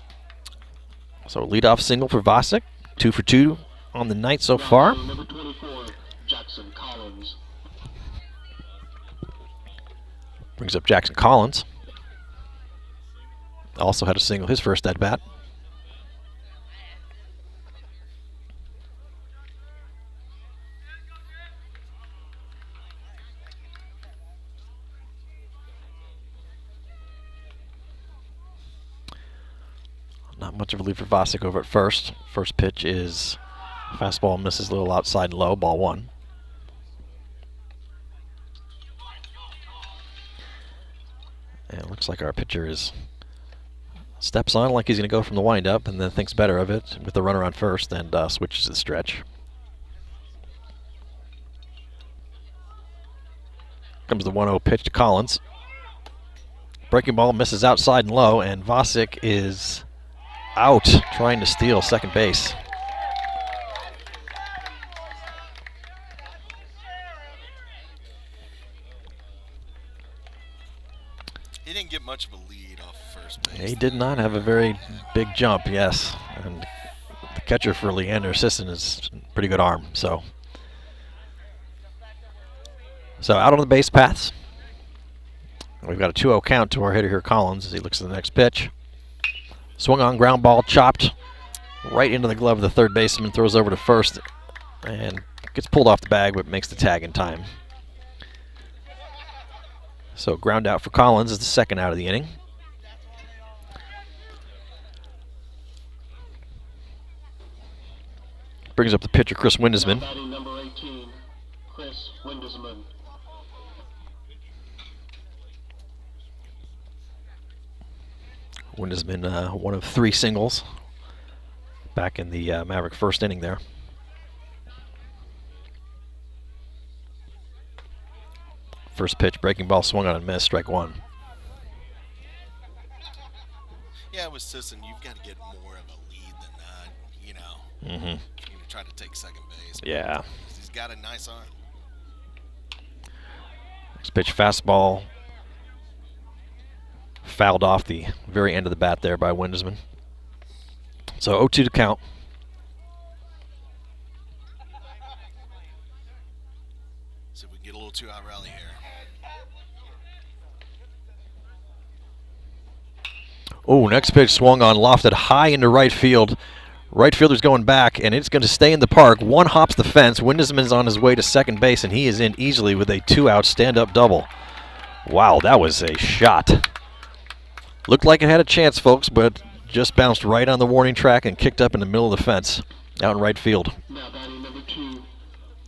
So leadoff single for Vosick, 2 for 2 on the night so far. Number 24, Jackson Collins. Brings up Jackson Collins. Also had a single his first at bat. Not much of a lead for Vosick over at first. First pitch is fastball, misses a little outside and low, ball one. And it looks like our pitcher steps on like he's going to go from the windup and then thinks better of it with the runner on first and switches to the stretch. Comes the 1-0 pitch to Collins. Breaking ball misses outside and low, and Vosick is out trying to steal second base. He didn't get much of a lead off first base. He did not have a very big jump, yes. And the catcher for Leander Sisson is a pretty good arm. So out on the base paths. We've got a 2-0 count to our hitter here, Collins, as he looks at the next pitch. Swung on, ground ball, chopped right into the glove of the third baseman, throws over to first, and gets pulled off the bag, but makes the tag in time. So ground out for Collins is the second out of the inning. Brings up the pitcher, Chris Windesman. Batting number 18, Chris Windesman. Windesman, one of 3 singles back in the Maverick first inning there. First pitch, breaking ball, swung on and missed, strike one. Yeah, with Sisson, you've got to get more of a lead than that, you know. Mm-hmm. You're going to try to take second base. Yeah. He's got a nice arm. Next pitch, fastball. Fouled off the very end of the bat there by Windesman. So 0-2 to count. See if we can get a little 2-out rally here. Oh, next pitch swung on, lofted high into right field. Right fielder's going back, and it's going to stay in the park. One hops the fence. Windesman's on his way to second base, and he is in easily with a 2-out stand-up double. Wow, that was a shot. Looked like it had a chance, folks, but just bounced right on the warning track and kicked up in the middle of the fence out in right field. Now batting number 2,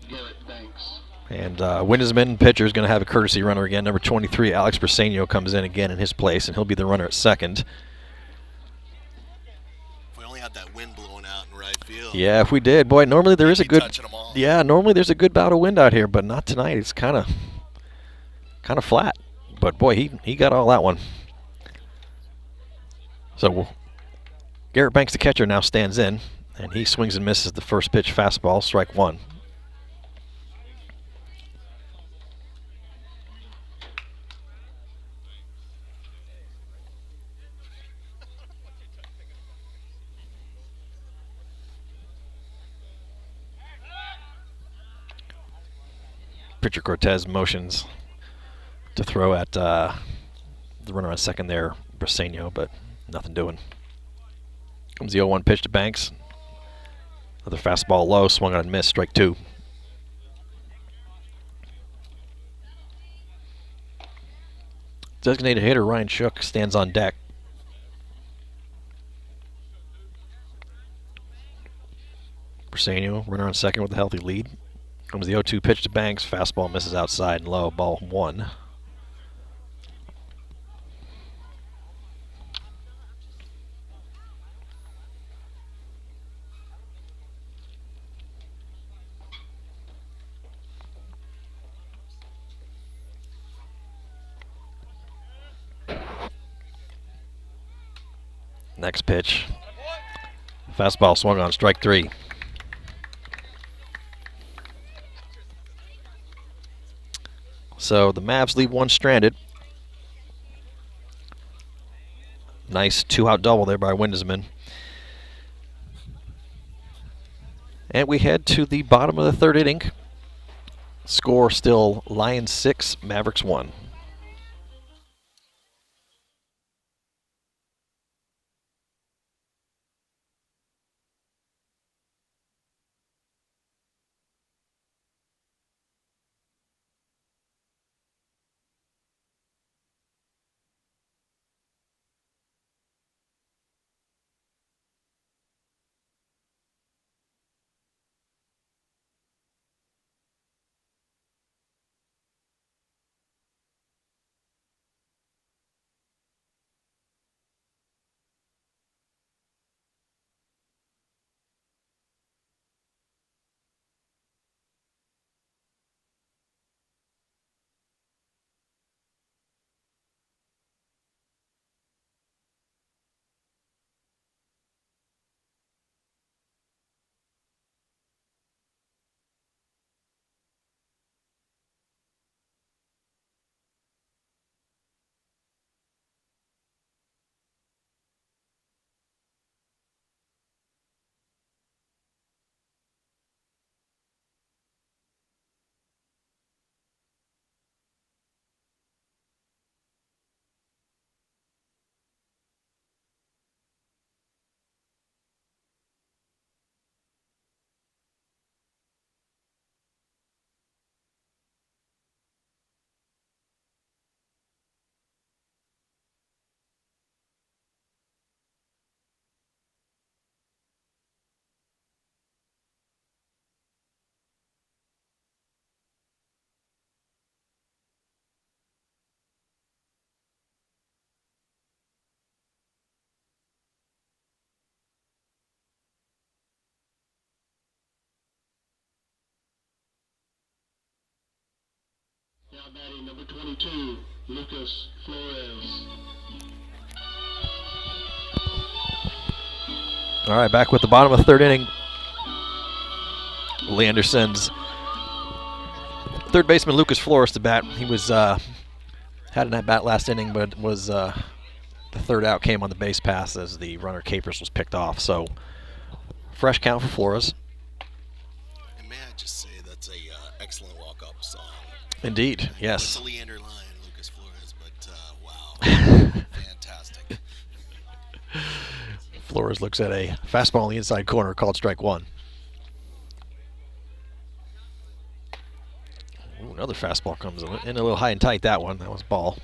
Garrett Banks. And Windesman, pitcher, is going to have a courtesy runner again. Number 23, Alex Briseño, comes in again in his place, and he'll be the runner at second. If we only had that wind blowing out in right field. Yeah, if we did. Boy, normally there is a good... touching them all. Yeah, normally there's a good bout of wind out here, but not tonight. It's kind of flat. But, boy, he got all that one. So Garrett Banks, the catcher, now stands in, and he swings and misses the first pitch fastball, strike one. Pitcher Cortez motions to throw at the runner on second there, Briseño, but nothing doing. Comes the 0-1 pitch to Banks. Another fastball low, swung on and missed, strike two. Designated hitter Ryan Shook stands on deck. Briseño, runner on second with a healthy lead. Comes the 0-2 pitch to Banks. Fastball misses outside and low. Ball 1. Next pitch. Fastball swung on, strike 3. So the Mavs leave one stranded. Nice 2-out double there by Windesman. And we head to the bottom of the 3rd inning. Score still Lions 6, Mavericks 1. Now batting number 22, Lucas Flores. All right, back with the bottom of the 3rd inning. Leander sends 3rd baseman Lucas Flores to bat. He was had an at-bat last inning, but was the 3rd out came on the base pass as the runner Capers was picked off. So fresh count for Flores. And may I just say that's a excellent walk-up song. Indeed, yes. It's a Leander Lion, Lucas Flores, but wow, fantastic. Flores looks at a fastball in the inside corner called strike 1. Ooh, another fastball comes in a little high and tight, that one. That was ball.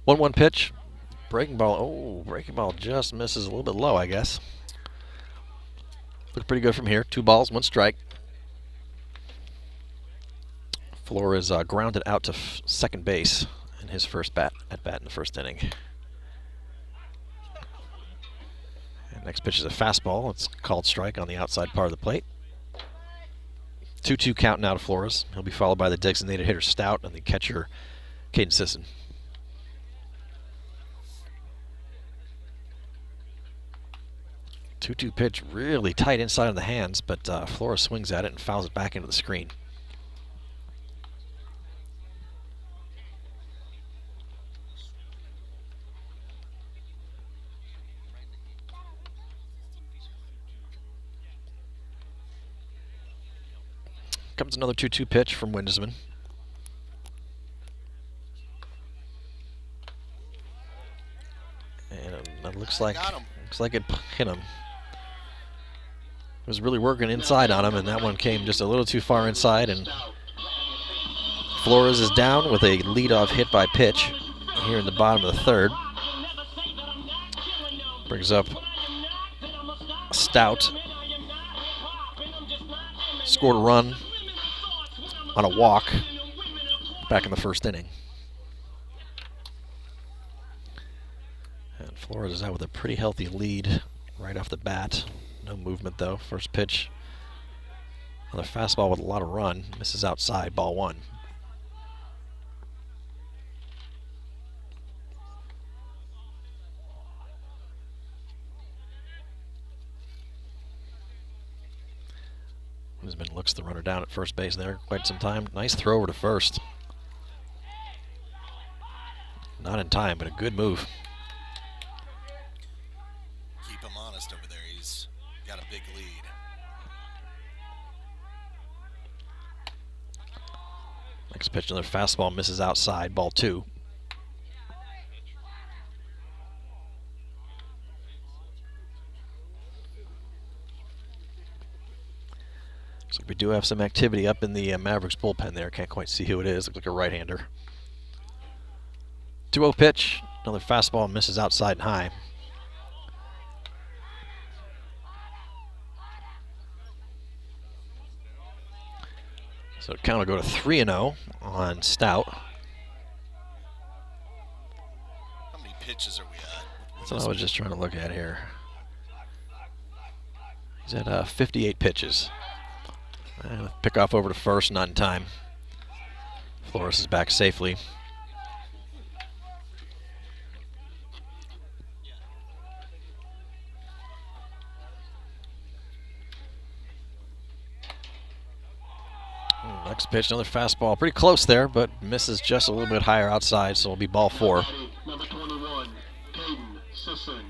One pitch. Breaking ball. Oh, breaking ball just misses a little bit low, I guess. Looked pretty good from here. 2 balls, 1 strike. Flores grounded out to second base in his first at bat in the 1st inning. And next pitch is a fastball. It's called strike on the outside part of the plate. 2-2 count now to Flores. He'll be followed by the designated hitter Stout and the catcher Caden Sisson. 2-2 pitch, really tight inside of the hands, but Flores swings at it and fouls it back into the screen. Comes another 2-2 pitch from Windesman. And it looks like it hit him. Was really working inside on him, and that one came just a little too far inside and Flores is down with a leadoff hit by pitch here in the bottom of the third. Brings up Stout. Scored a run on a walk back in the first inning. And Flores is out with a pretty healthy lead right off the bat. No movement though. First pitch. Another fastball with a lot of run. Misses outside, ball one. Winsman looks the runner down at first base there quite some time. Nice throw over to first. Not in time, but a good move. Keep him honest over there. He's got a big lead. Next pitch, another fastball, misses outside, ball two. So we do have some activity up in the Mavericks bullpen there. Can't quite see who it is. Looks like a right-hander. 2-0 pitch, another fastball, misses outside and high. So count will go to 3-0 on Stout. How many pitches are we at? That's what I was just trying to look at here. He's at 58 pitches. Pick off over to first, not in time. Flores is back safely. Next pitch, another fastball. Pretty close there, but misses just a little bit higher outside, so it'll be ball four. Number 21, Caden Sisson.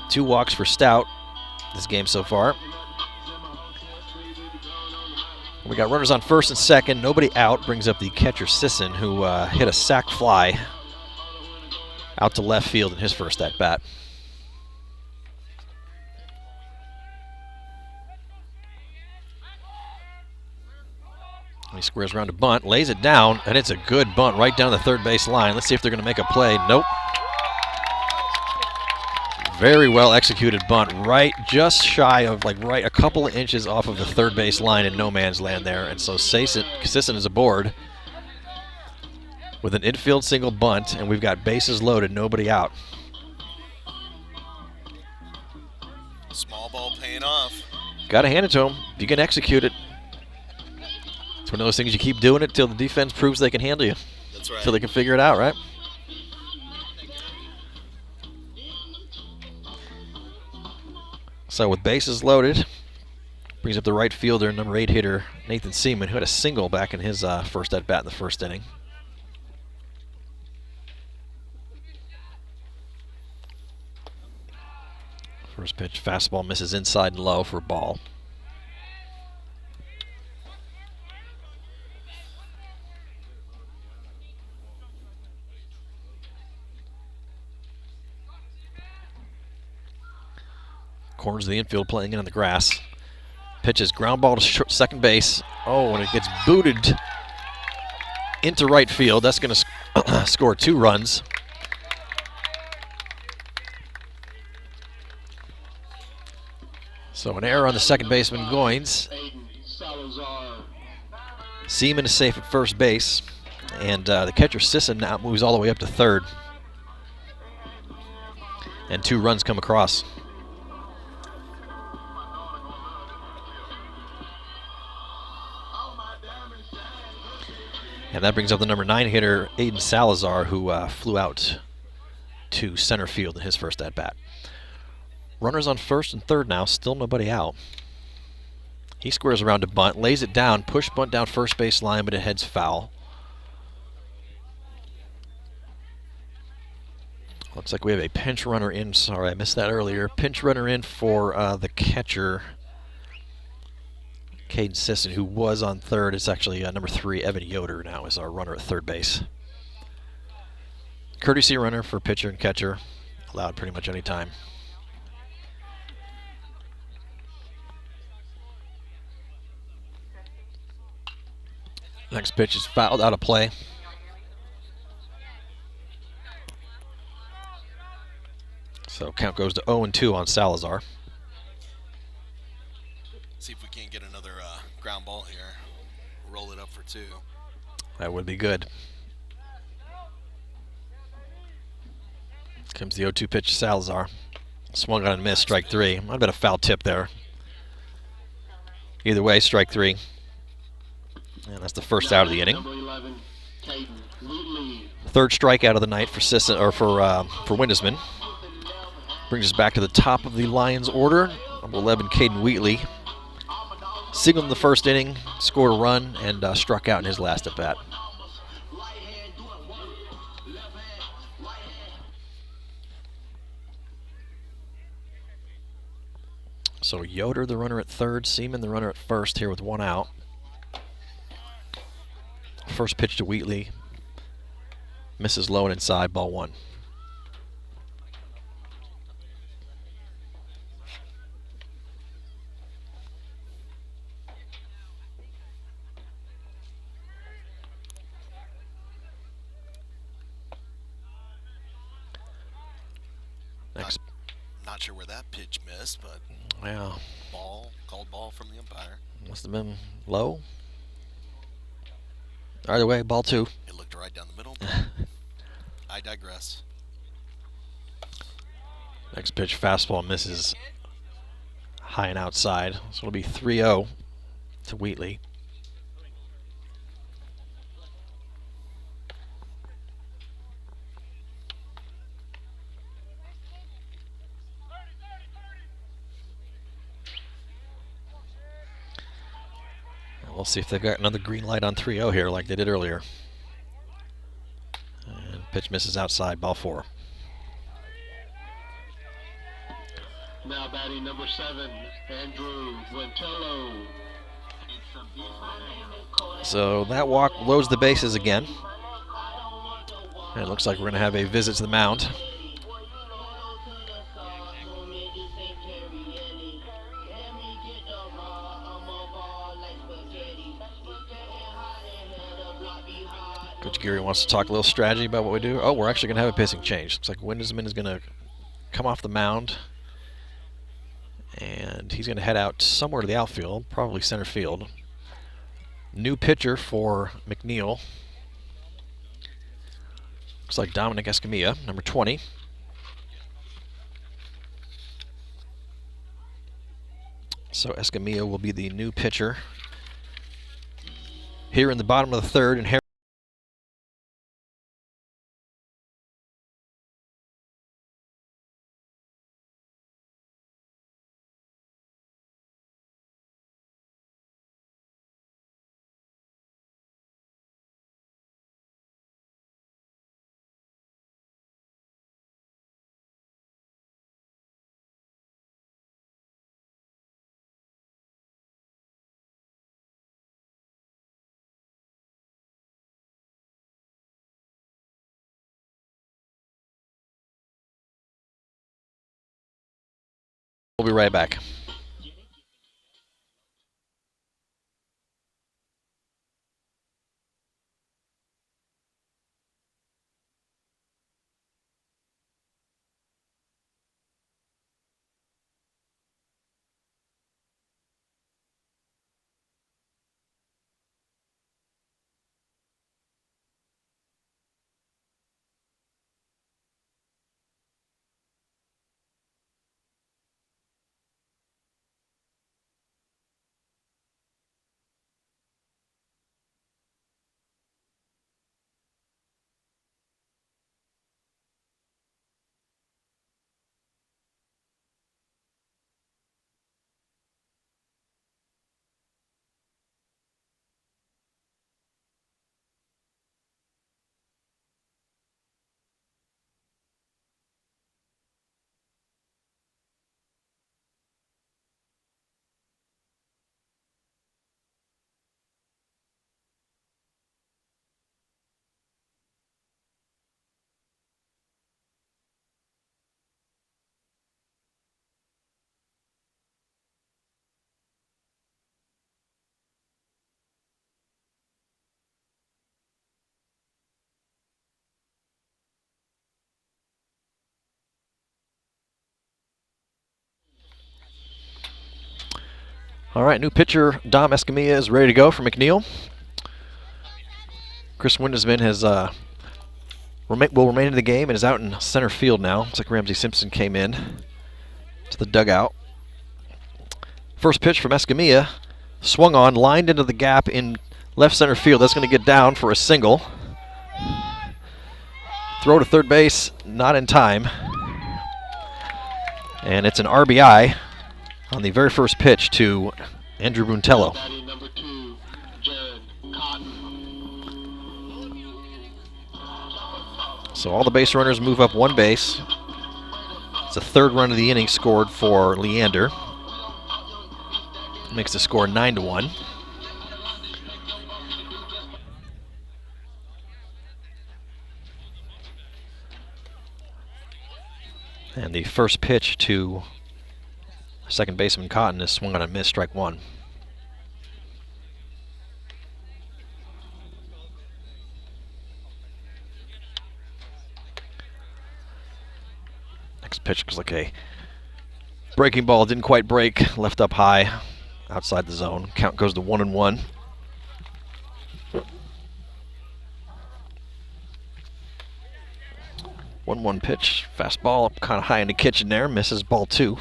2 walks for Stout this game so far. We got runners on first and second, nobody out. Brings up the catcher Sisson, who hit a sac fly out to left field in his first at bat. He squares around to bunt, lays it down, and it's a good bunt right down the third base line. Let's see if they're going to make a play. Nope. Very well executed bunt, right just shy of, right a couple of inches off of the third base line in no man's land there. And so Sisson is aboard with an infield single bunt, and we've got bases loaded, nobody out. Small ball paying off. Got to hand it to him. If you can execute it. It's one of those things you keep doing it till the defense proves they can handle you. That's right. Till they can figure it out, right? So with bases loaded, brings up the right fielder, number 8 hitter, Nathan Seaman, who had a single back in his first at-bat in the first inning. First pitch, fastball misses inside and low for a ball. Corners of the infield, playing in on the grass. Pitches ground ball to second base. Oh, and it gets booted into right field. That's going to score 2 runs. So an error on the second baseman, Goins. Seaman is safe at first base. And the catcher, Sisson, now moves all the way up to third. And 2 runs come across. And that brings up the number 9 hitter, Aiden Salazar, who flew out to center field in his first at-bat. Runners on first and third now, still nobody out. He squares around to bunt, lays it down, push bunt down first base line, but it heads foul. Looks like we have a pinch runner in. Sorry, I missed that earlier. Pinch runner in for the catcher, Caden Sisson, who was on third. It's actually number 3, Evan Yoder, now is our runner at third base. Courtesy runner for pitcher and catcher, allowed pretty much any time. Next pitch is fouled out of play. So count goes to 0-2 on Salazar. See if we can't get another ground ball here. Roll it up for 2. That would be good. Comes the 0-2 pitch to Salazar. Swung on and missed, strike 3. Might have been a foul tip there. Either way, strike 3. And that's the first out of the inning. Third strikeout of the night for Windesman. Brings us back to the top of the Lions order. Number 11, Caden Wheatley. Singled in the first inning, scored a run, and struck out in his last at bat. So Yoder, the runner at third, Seaman, the runner at first, here with 1 out. First pitch to Wheatley. Misses low and inside, ball 1. Next. Not sure where that pitch missed, but yeah, called ball from the umpire. Must have been low. Either way, ball 2. It looked right down the middle. I digress. Next pitch, fastball misses high and outside. So it'll be 3-0 to Wheatley. We'll see if they've got another green light on 3-0 here like they did earlier. And pitch misses outside, ball 4. Now batting number 7, Andrew Ventello. So that walk loads the bases again. And it looks like we're going to have a visit to the mound. Coach Geary wants to talk a little strategy about what we do. Oh, we're actually going to have a pitching change. Looks like Windesman is going to come off the mound. And he's going to head out somewhere to the outfield, probably center field. New pitcher for McNEIL. Looks like Dominic Escamilla, number 20. So Escamilla will be the new pitcher. Here in the bottom of the third, and we'll be right back. All right, new pitcher Dom Escamilla is ready to go for McNEIL. Chris Windesman has will remain in the game and is out in center field now. Looks like Ramsey Simpson came in to the dugout. First pitch from Escamilla, swung on, lined into the gap in left center field. That's going to get down for a single. Throw to third base, not in time. And it's an RBI on the very first pitch to Andrew Buntello. Batting number 2, Jared Cotton. So all the base runners move up one base. It's the third run of the inning scored for Leander. Makes the score 9-1. And the first pitch to second baseman Cotton is swung on and missed, strike one. Next pitch looks like a breaking ball, didn't quite break, left up high, outside the zone. Count goes to 1-1. One pitch, fastball up kind of high in the kitchen there, misses ball 2.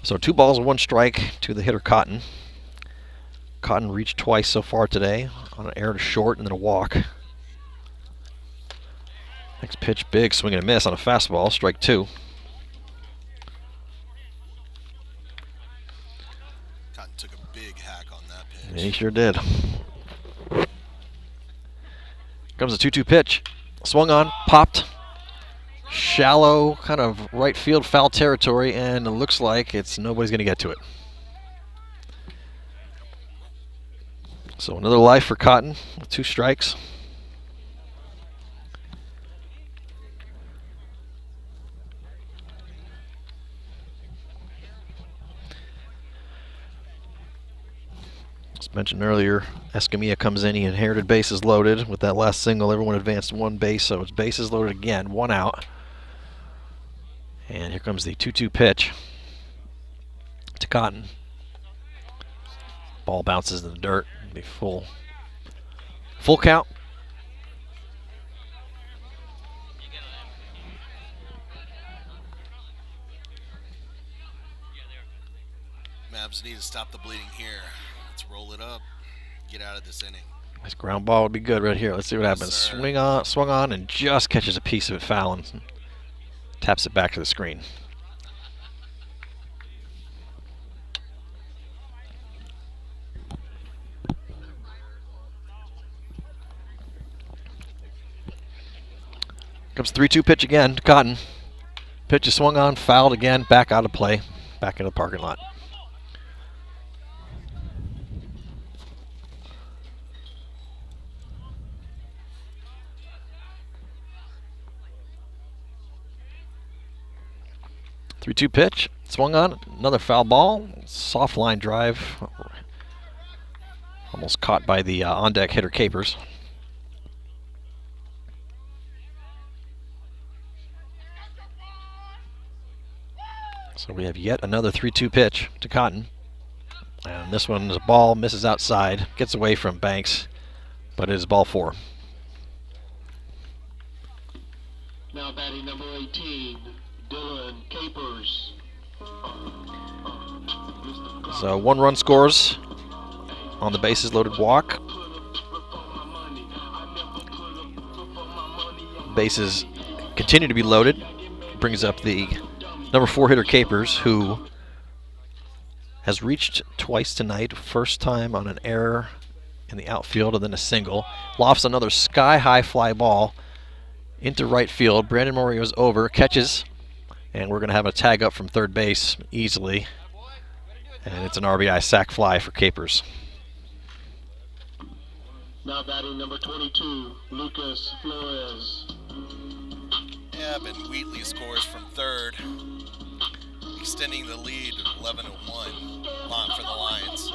So 2 balls and 1 strike to the hitter Cotton. Cotton reached twice so far today on an error to short and then a walk. Next pitch, big swing and a miss on a fastball, strike 2. Cotton took a big hack on that pitch. Yeah, he sure did. Comes a 2-2 pitch. Swung on, popped. Shallow, kind of right field foul territory, and it looks like nobody's going to get to it. So another life for Cotton with 2 strikes. As mentioned earlier, Escamilla comes in, he inherited bases loaded. With that last single, everyone advanced 1 base, so it's bases loaded again, 1 out. And here comes the 2-2 pitch to Cotton. Ball bounces in the dirt. Be full count. Mavs need to stop the bleeding here. Let's roll it up. Get out of this inning. This ground ball would be good right here. Let's see what happens. Yes, Swung on, and just catches a piece of it foul and taps it back to the screen. Comes 3-2 pitch again to Cotton. Pitch is swung on, fouled again, back out of play, back into the parking lot. Three-two pitch, swung on, another foul ball, soft line drive, almost caught by the on-deck hitter Capers. So we have yet another 3-2 pitch to Cotton. And this one is a ball, misses outside, gets away from Banks, but it is ball 4. Now batting number 18, Dylan Capers. So 1 run scores on the bases loaded walk. Bases continue to be loaded. Brings up the number 4 hitter Capers, who has reached twice tonight. First time on an error in the outfield and then a single. Lofts another sky-high fly ball into right field. Brandon Morio's over, catches, and we're going to have a tag up from third base easily. And it's an RBI sac fly for Capers. Now batting number 22, Lucas Flores. Yep, and Wheatley scores from third, extending the lead to 11-1 for the Lions.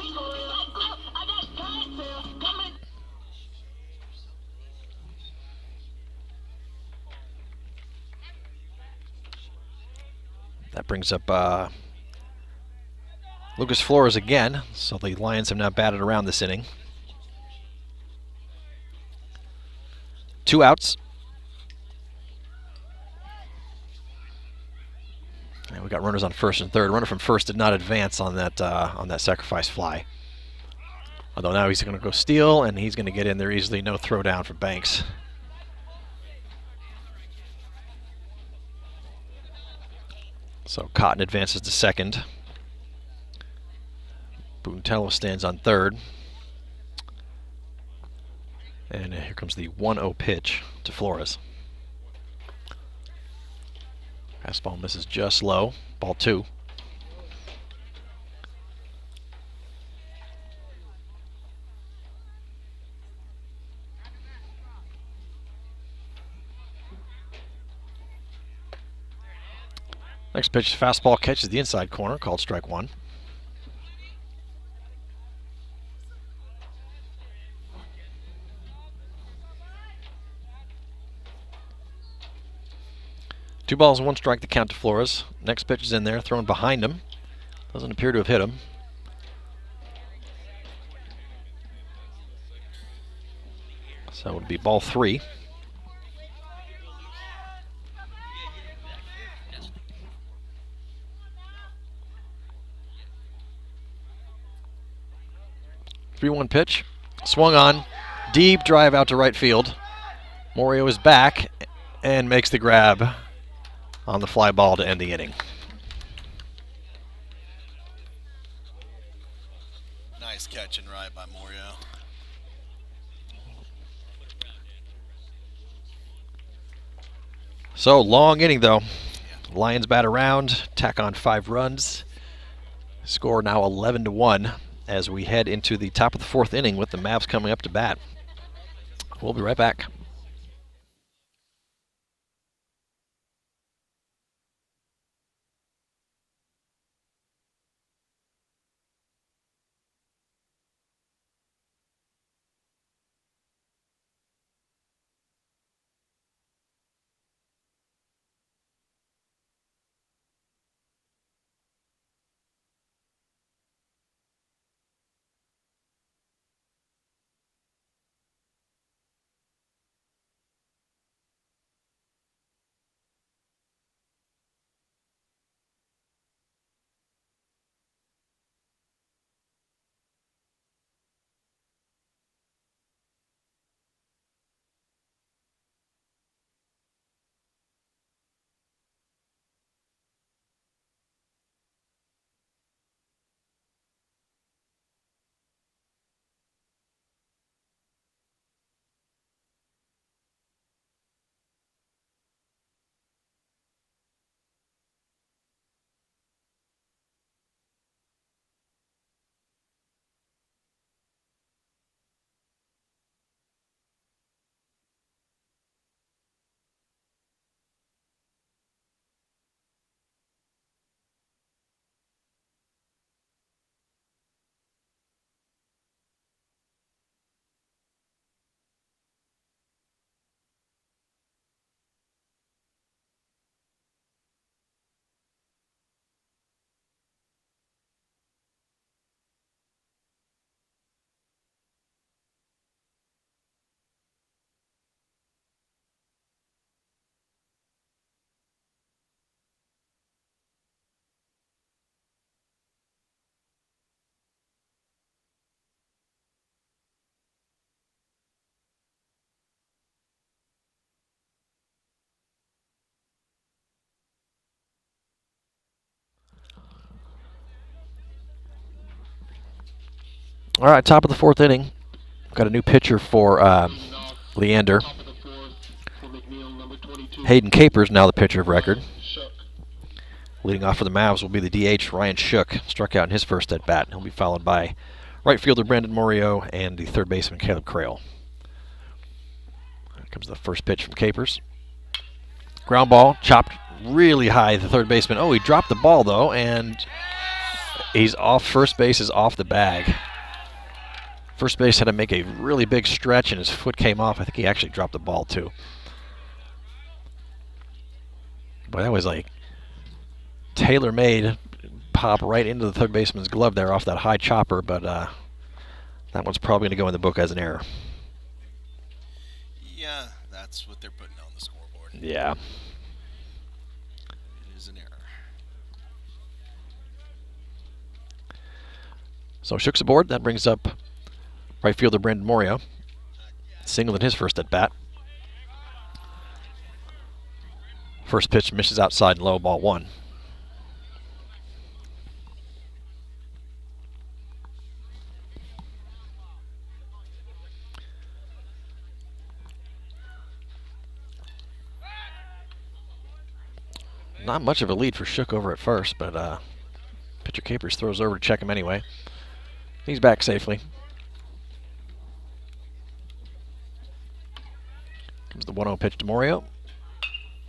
That brings up Lucas Flores again, so the Lions have now batted around this inning. 2 outs. And we got runners on first and third. Runner from first did not advance on that sacrifice fly. Although now he's going to go steal, and he's going to get in there easily. No throw down for Banks. So Cotton advances to second. Buntello stands on third. And here comes the 1-0 pitch to Flores. Fastball misses just low. Ball 2. Next pitch, fastball catches the inside corner, called strike 1. Two balls and 1 strike, the count to Flores. Next pitch is in there, thrown behind him. Doesn't appear to have hit him. So it would be ball 3. Three-one pitch, swung on, deep drive out to right field. Morio is back and makes the grab on the fly ball to end the inning. Nice catch and ride by Morio. So long inning though. Lions bat around, tack on 5 runs. Score now 11-1 as we head into the top of the 4th inning with the Mavs coming up to bat. We'll be right back. All right, top of the 4th inning. Got a new pitcher for Leander. Hayden Capers now the pitcher of record. Leading off for the Mavs will be the DH, Ryan Shook. Struck out in his first at-bat. He'll be followed by right fielder Brandon Morio and the third baseman Caleb Crail. Here comes the first pitch from Capers. Ground ball, chopped really high, the third baseman. Oh, he dropped the ball, though, and he's off. First base is off the bag. First base had to make a really big stretch, and his foot came off. I think he actually dropped the ball, too. But that was like tailor-made pop right into the third baseman's glove there off that high chopper, but that one's probably going to go in the book as an error. Yeah, that's what they're putting on the scoreboard. Yeah. It is an error. So Shook's aboard. That brings up right fielder Brandon Morio. Single in his first at bat. First pitch misses outside and low, ball 1. Not much of a lead for Shook over at first, but pitcher Capers throws over to check him anyway. He's back safely. Comes the 1-0 pitch to Morio.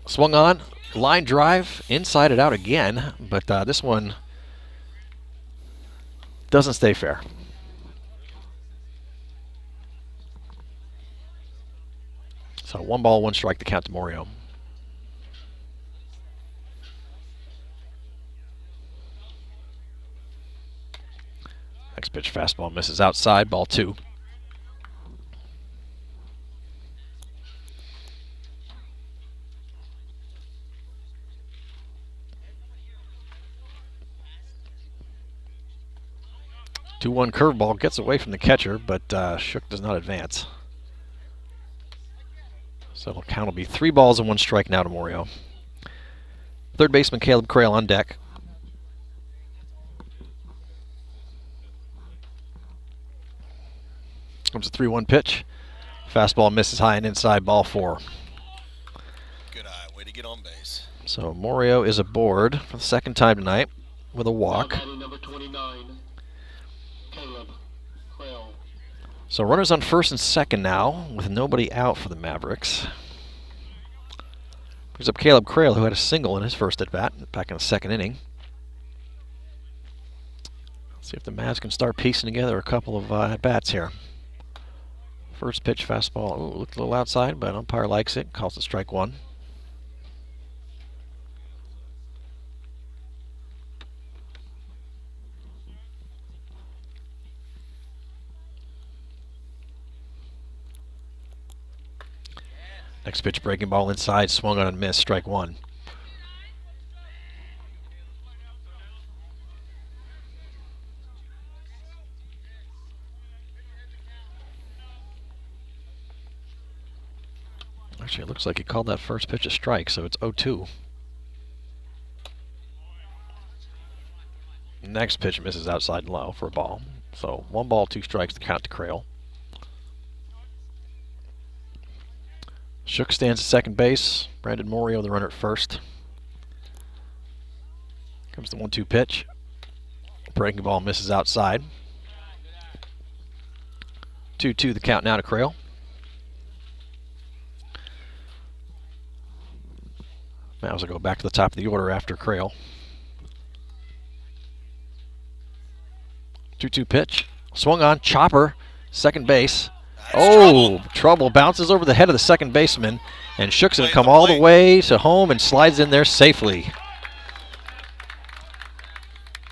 Swung on, line drive, inside it out again, but this one doesn't stay fair. So 1 ball, 1 strike to count to Morio. Next pitch, fastball misses outside, ball 2. Two-one curveball gets away from the catcher, but Shook does not advance. So the count will be 3 balls and 1 strike now to Morio. Third baseman Caleb Crail on deck. Comes a 3-1 pitch. Fastball misses high and inside, ball 4. Good eye, way to get on base. So Morio is aboard for the second time tonight with a walk. Number 29, Caleb Crail. So runners on first and second now with nobody out for the Mavericks. Brings up Caleb Crail, who had a single in his first at bat back in the second inning. Let's see if the Mavs can start piecing together a couple of at bats here. First pitch fastball, looked a little outside, but umpire likes it, calls it strike 1. Next pitch, breaking ball inside, swung on and missed, strike 1. Actually, it looks like he called that first pitch a strike, so it's 0-2. Next pitch misses outside and low for a ball. So 1 ball, 2 strikes to count to Crail. Shook stands at second base. Brandon Morio, the runner at first. Comes the 1-2 pitch. Breaking ball misses outside. 2-2 the count now to Crail. Mavs will go back to the top of the order after Crail. 2-2 pitch. Swung on, chopper, second base. Trouble. Bounces over the head of the second baseman, and Shook's going to come all the way to home and slides in there safely.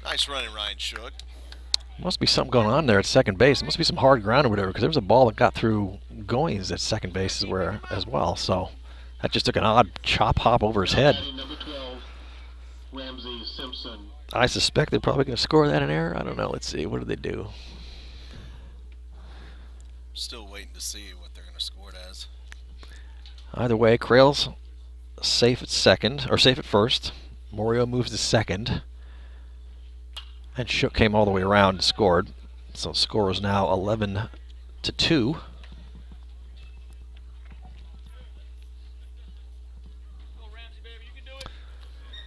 Nice running, Ryan Shook. Must be something going on there at second base. It must be some hard ground or whatever, because there was a ball that got through Goins at second base as well. So that just took an odd chop hop over his head. Number 12, Ramsey Simpson. I suspect they're probably going to score that in error. I don't know. Let's see. What do they do? Still waiting to see what they're going to score it as. Either way, Crail's safe at second, or safe at first. Morio moves to second. And Shook came all the way around and scored. So the score is now 11-2.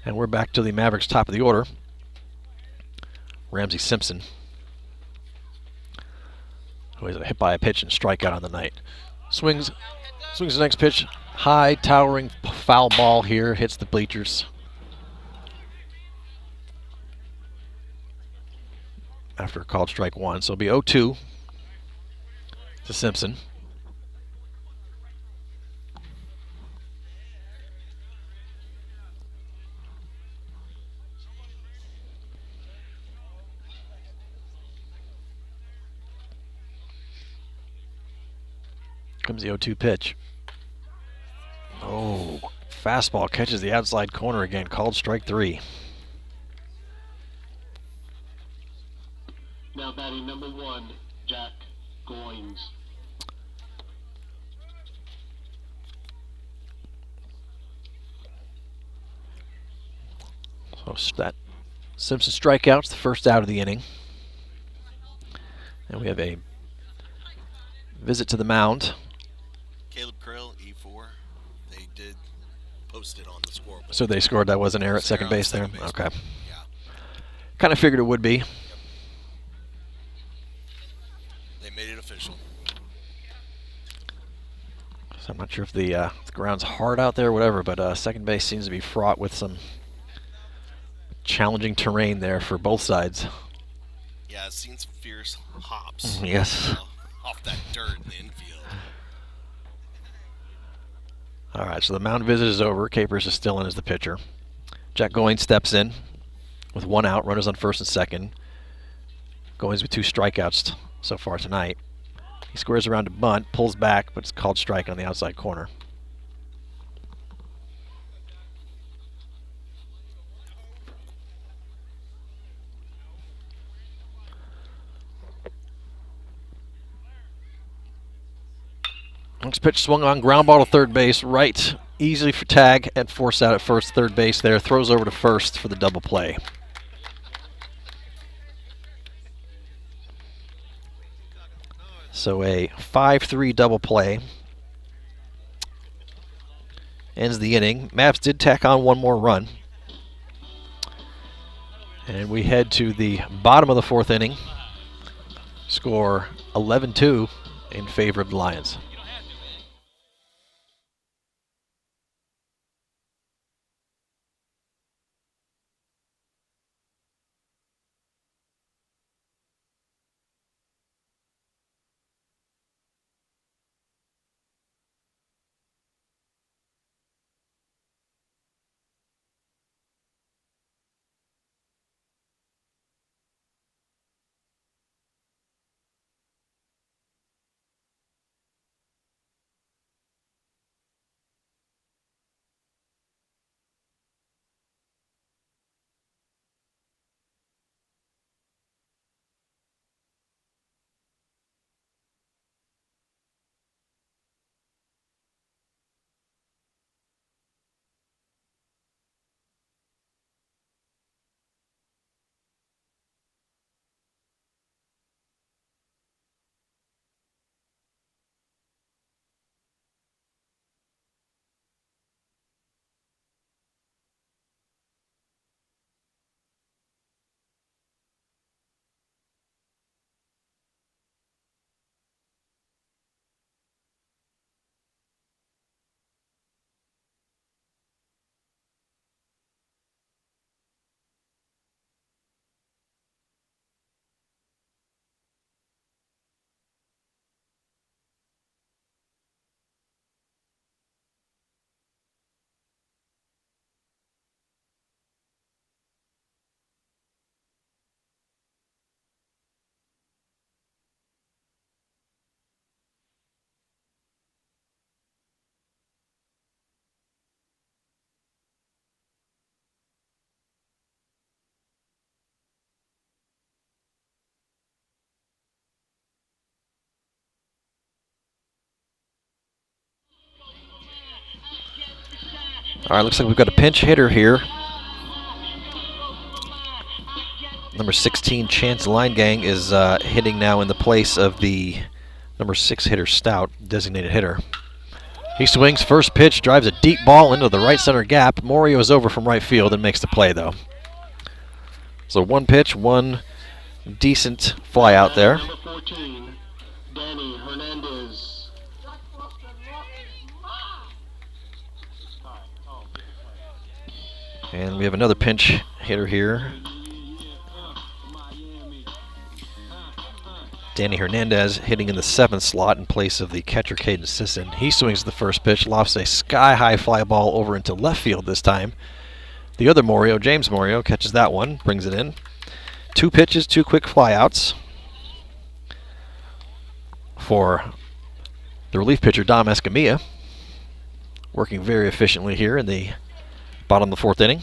And we're back to the Mavericks' top of the order. Ramsey Simpson, who is hit by a pitch and strikeout on the night. Swings the next pitch. High, towering foul ball here. Hits the bleachers. After a called strike 1. So it'll be 0-2 to Simpson. comes the 0-2 pitch. Oh, fastball catches the outside corner again, called strike 3. Now batting number 1, Jack Goins. So that Simpson strikeouts, the first out of the inning. And we have a visit to the mound. Caleb Krill, E4. They did post it on the scoreboard. So they scored. That was an error at second base there? Okay. Yeah. Kind of figured it would be. They made it official. So I'm not sure if the ground's hard out there or whatever, but second base seems to be fraught with some challenging terrain there for both sides. Yeah, I've seen some fierce hops. Yes. Off that dirt in the infield. All right, so the mound visit is over. Capers is still in as the pitcher. Jack Goins steps in with 1 out, runners on first and second. Goins with 2 strikeouts so far tonight. He squares around to bunt, pulls back, but it's called strike on the outside corner. Next pitch swung on, ground ball to third base, right, easily for tag, and force out at first, third base there, throws over to first for the double play. So a 5-3 double play ends the inning. Mavs did tack on 1 more run. And we head to the bottom of the 4th inning. Score 11-2 in favor of the Lions. All right, looks like we've got a pinch hitter here. Number 16, Chance Linegang, is hitting now in the place of the number 6 hitter, Stout, designated hitter. He swings, first pitch, drives a deep ball into the right center gap. Morio is over from right field and makes the play, though. So 1 pitch, 1 decent fly out there. Number 14, Danny Hernandez. And we have another pinch hitter here. Danny Hernandez hitting in the 7th slot in place of the catcher Caden Sisson. He swings the first pitch, lofts a sky-high fly ball over into left field this time. The other Morio, James Morio, catches that one, brings it in. 2 pitches, 2 quick flyouts for The relief pitcher, Dom Escamilla, working very efficiently here in the bottom of the 4th inning.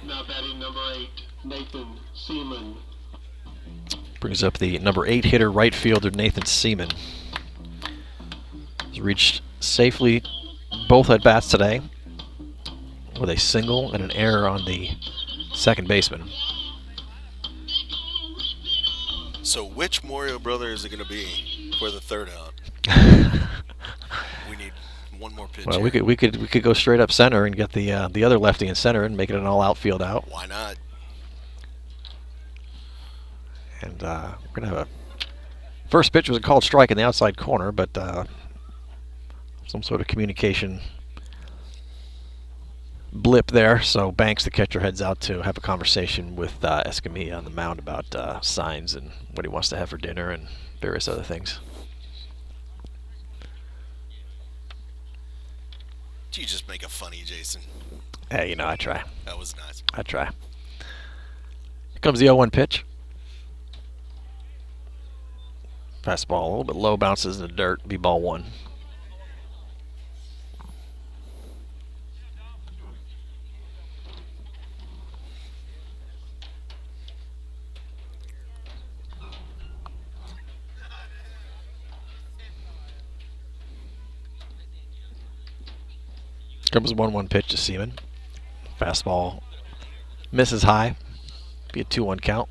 Now batting number 8, Nathan Seaman. Brings up the number 8 hitter, right fielder Nathan Seaman. He's reached safely both at bats today with a single and an error on the second baseman. So which Mario brother is it going to be for the 3rd out? We need one more pitch. Well, we could go straight up center and get the other lefty in center and make it an all outfield out. Why not? And we're gonna have a first pitch was a called strike in the outside corner, but some sort of communication blip there. So Banks, the catcher, heads out to have a conversation with Escamilla on the mound about signs and what he wants to have for dinner and various other things. You just make a funny, Jason. Hey, you know, I try. That was nice. I try. Here comes the 0-1 pitch. Fastball a little bit low, bounces in the dirt, be ball 1. Comes a 1-1 pitch to Seaman. Fastball misses high. Be a 2-1 count.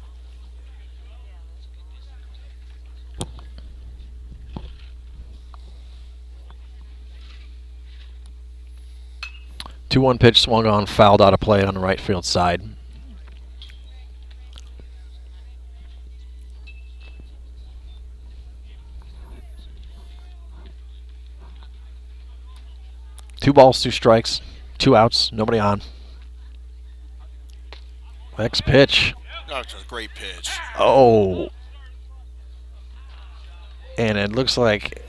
Two-one pitch swung on, fouled out of play on the right field side. Two balls, 2 strikes, 2 outs, nobody on. Next pitch. That's a great pitch. Oh. And it looks like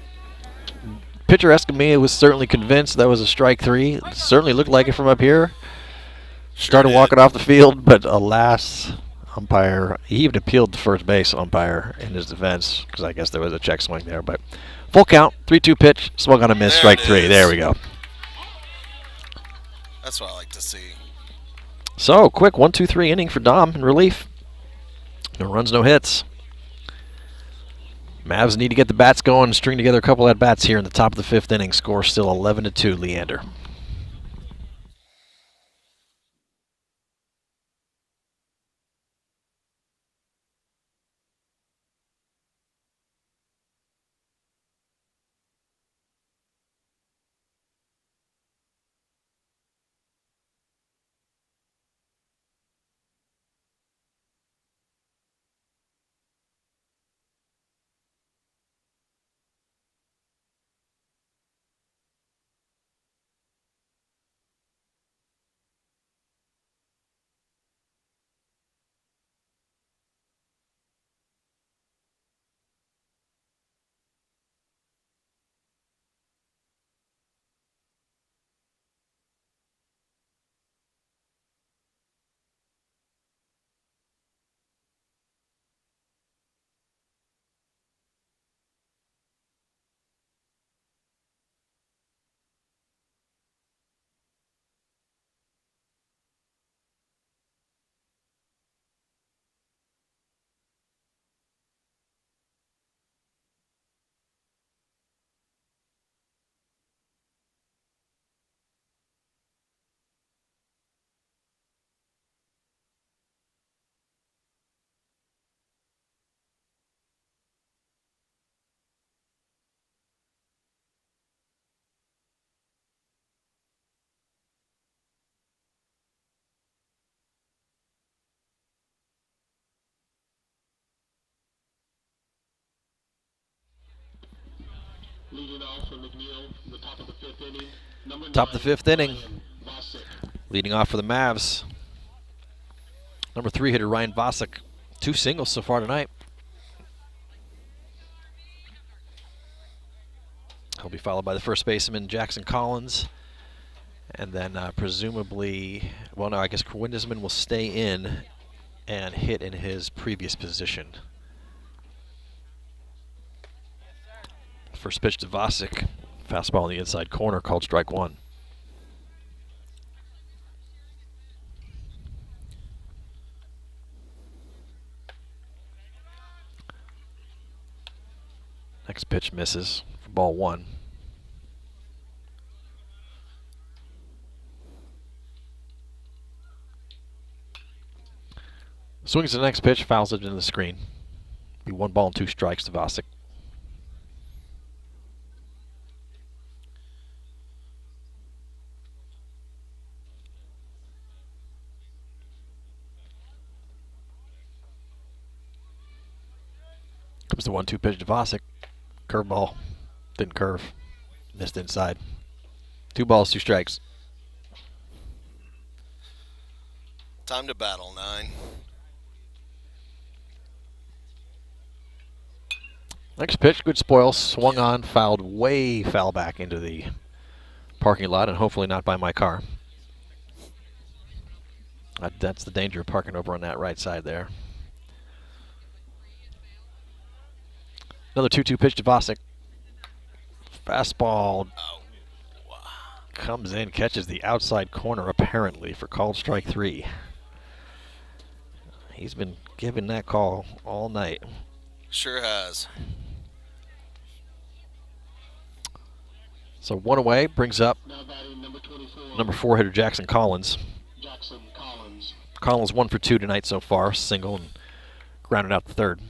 pitcher Escamilla was certainly convinced that was a strike 3. It certainly looked like it from up here. Started walking off the field, but alas, umpire, he even appealed to first base umpire in his defense because I guess there was a check swing there. But full count, 3-2 pitch, swung on a miss, strike 3. There we go. That's what I like to see. So, quick 1-2-3 inning for Dom in relief. No runs, no hits. Mavs need to get the bats going and string together a couple at bats here in the top of the 5th inning. Score still 11-2, Leander. Leading off for McNEIL in the top of the 5th inning. Number Top of the 5th inning. Ryan Vosick. Leading off for the Mavs. Number 3 hitter Ryan Vosick. 2 singles so far tonight. He'll be followed by the first baseman Jackson Collins. And then presumably, well, no, I guess Windesman will stay in and hit in his previous position. First pitch to Vasic. Fastball in the inside corner, called strike one. Next pitch misses for ball one. Swings the next pitch, fouls it into the screen. Be 1-2 to Vasic. Comes the 1-2 pitch to Vasic. Curveball. Didn't curve. Missed inside. 2 strikes. Time to battle, 9. Next pitch, good spoil. Swung on, fouled way foul back into the parking lot, and hopefully not by my car. That's the danger of parking over on that right side there. Another 2-2 pitch to Vasic. Fastball comes in, catches the outside corner apparently for called strike 3. He's been giving that call all night. Sure has. So 1 away, brings up Now batting number 4 hitter Jackson Collins. Jackson Collins. Collins 1 for 2 tonight so far, single and grounded out the third.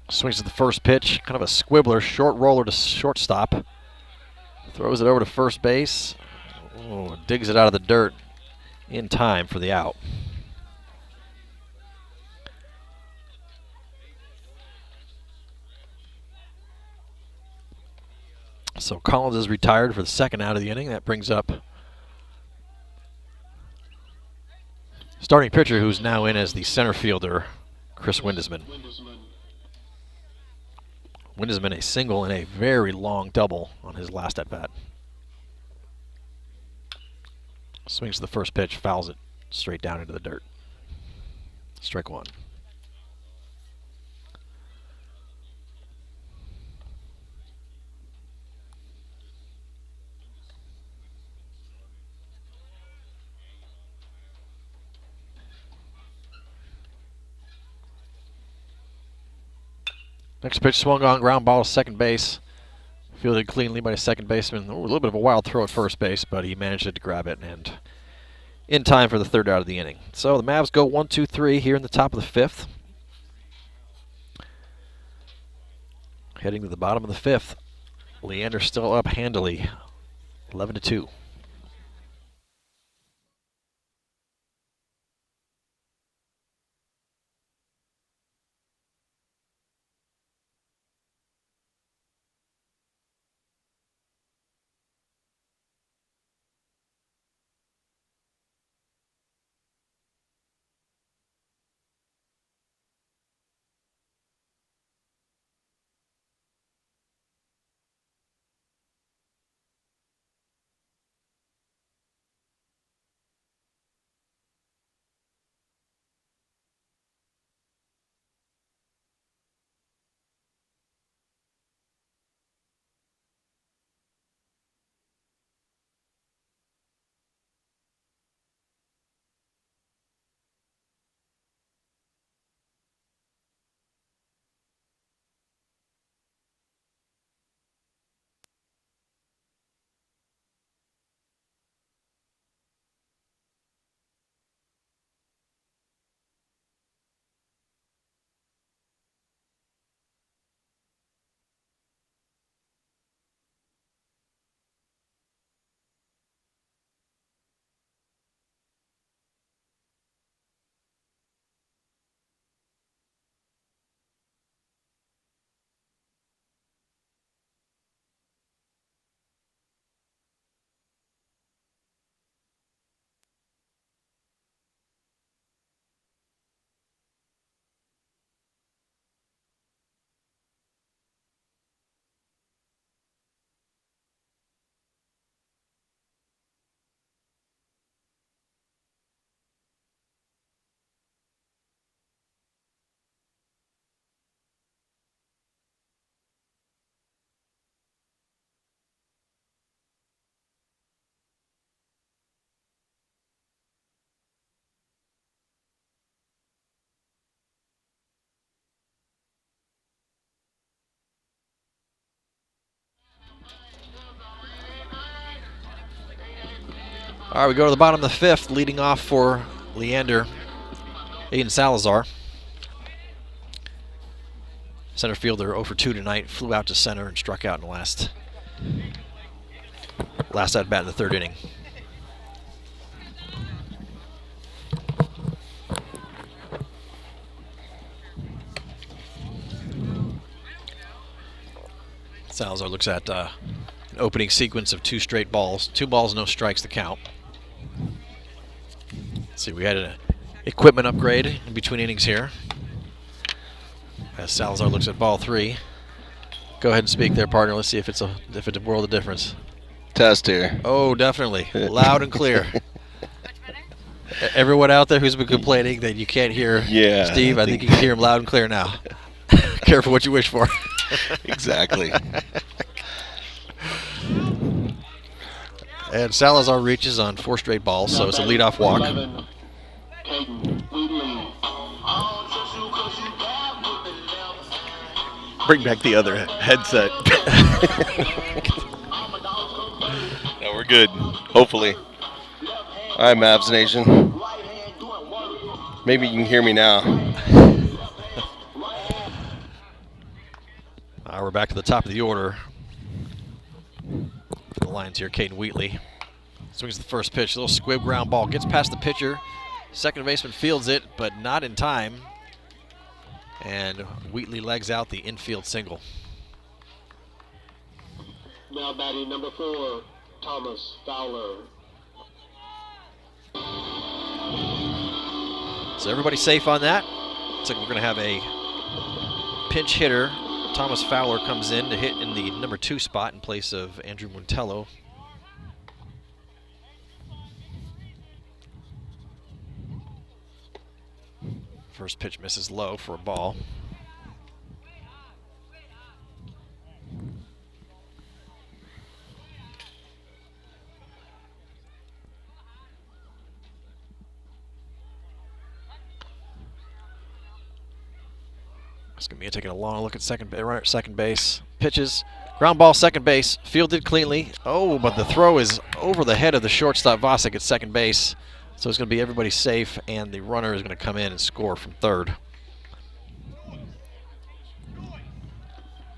Swings at the first pitch, kind of a squibbler, short roller to shortstop. Throws it over to first base. Oh, digs it out of the dirt in time for the out. So Collins is retired for the second out of the inning. That brings up starting pitcher, who's now in as the center fielder, Chris Windesman. Windesman a single and a very long double on his last at-bat. Swings to the first pitch, fouls it straight down into the dirt. Strike 1. Next pitch swung on, ground ball to second base. Fielded cleanly by the second baseman. A little bit of a wild throw at first base, but he managed to grab it and in time for the third out of the inning. So the Mavs go 1-2-3 here in the top of the 5th. Heading to the bottom of the 5th. Leander still up handily, 11-2. All right, we go to the bottom of the 5th, leading off for Leander, Aiden Salazar. Center fielder 0 for 2 tonight, flew out to center and struck out in the last at bat in the 3rd inning. Salazar looks at an opening sequence of 2 straight balls. 2 balls, no strikes to count. Let's see, we had an equipment upgrade in between innings here. As Salazar looks at ball 3. Go ahead and speak there, partner. Let's see if it's a world of difference. Test here. Oh, definitely. Loud and clear. Everyone out there who's been complaining that you can't hear Steve, I think you can hear him loud and clear now. Careful what you wish for. Exactly. And Salazar reaches on 4 straight balls, so it's a leadoff walk. Bring back the other headset. No, we're good. Hopefully. All right, Mavs Nation. Maybe you can hear me now. We're back to the top of the order. For the Lions here, Caden Wheatley swings the first pitch. A little squib ground ball. Gets past the pitcher. Second baseman fields it, but not in time. And Wheatley legs out the infield single. Now batting number 4, Thomas Fowler. So everybody's safe on that. Looks like we're going to have a pinch hitter. Thomas Fowler comes in to hit in the number 2 spot in place of Andrew Montello. First pitch misses low for a ball. It's going to be taking a long look at second base. Pitches, ground ball, second base, fielded cleanly. Oh, but the throw is over the head of the shortstop Vasek at second base. So it's going to be everybody safe, and the runner is going to come in and score from third.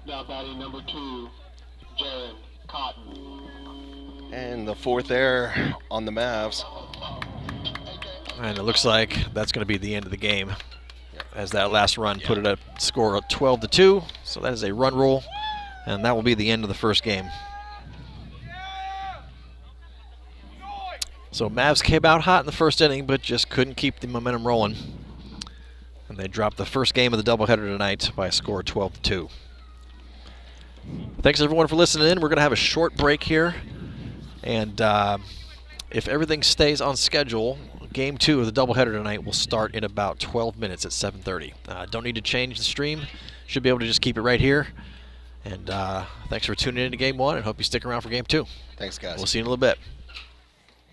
Now batting number 2, Jaron Cotton. And the 4th error on the Mavs. And it looks like that's going to be the end of the game, as that last run put it up score of 12-2. So that is a run rule, and that will be the end of the first game. So Mavs came out hot in the first inning, but just couldn't keep the momentum rolling. And they dropped the first game of the doubleheader tonight by a score of 12-2. Thanks everyone for listening in. We're going to have a short break here. And if everything stays on schedule, Game 2 of the doubleheader tonight will start in about 12 minutes at 7:30. Don't need to change the stream. Should be able to just keep it right here. And thanks for tuning in to Game 1, and hope you stick around for Game 2. Thanks, guys. We'll see you in a little bit.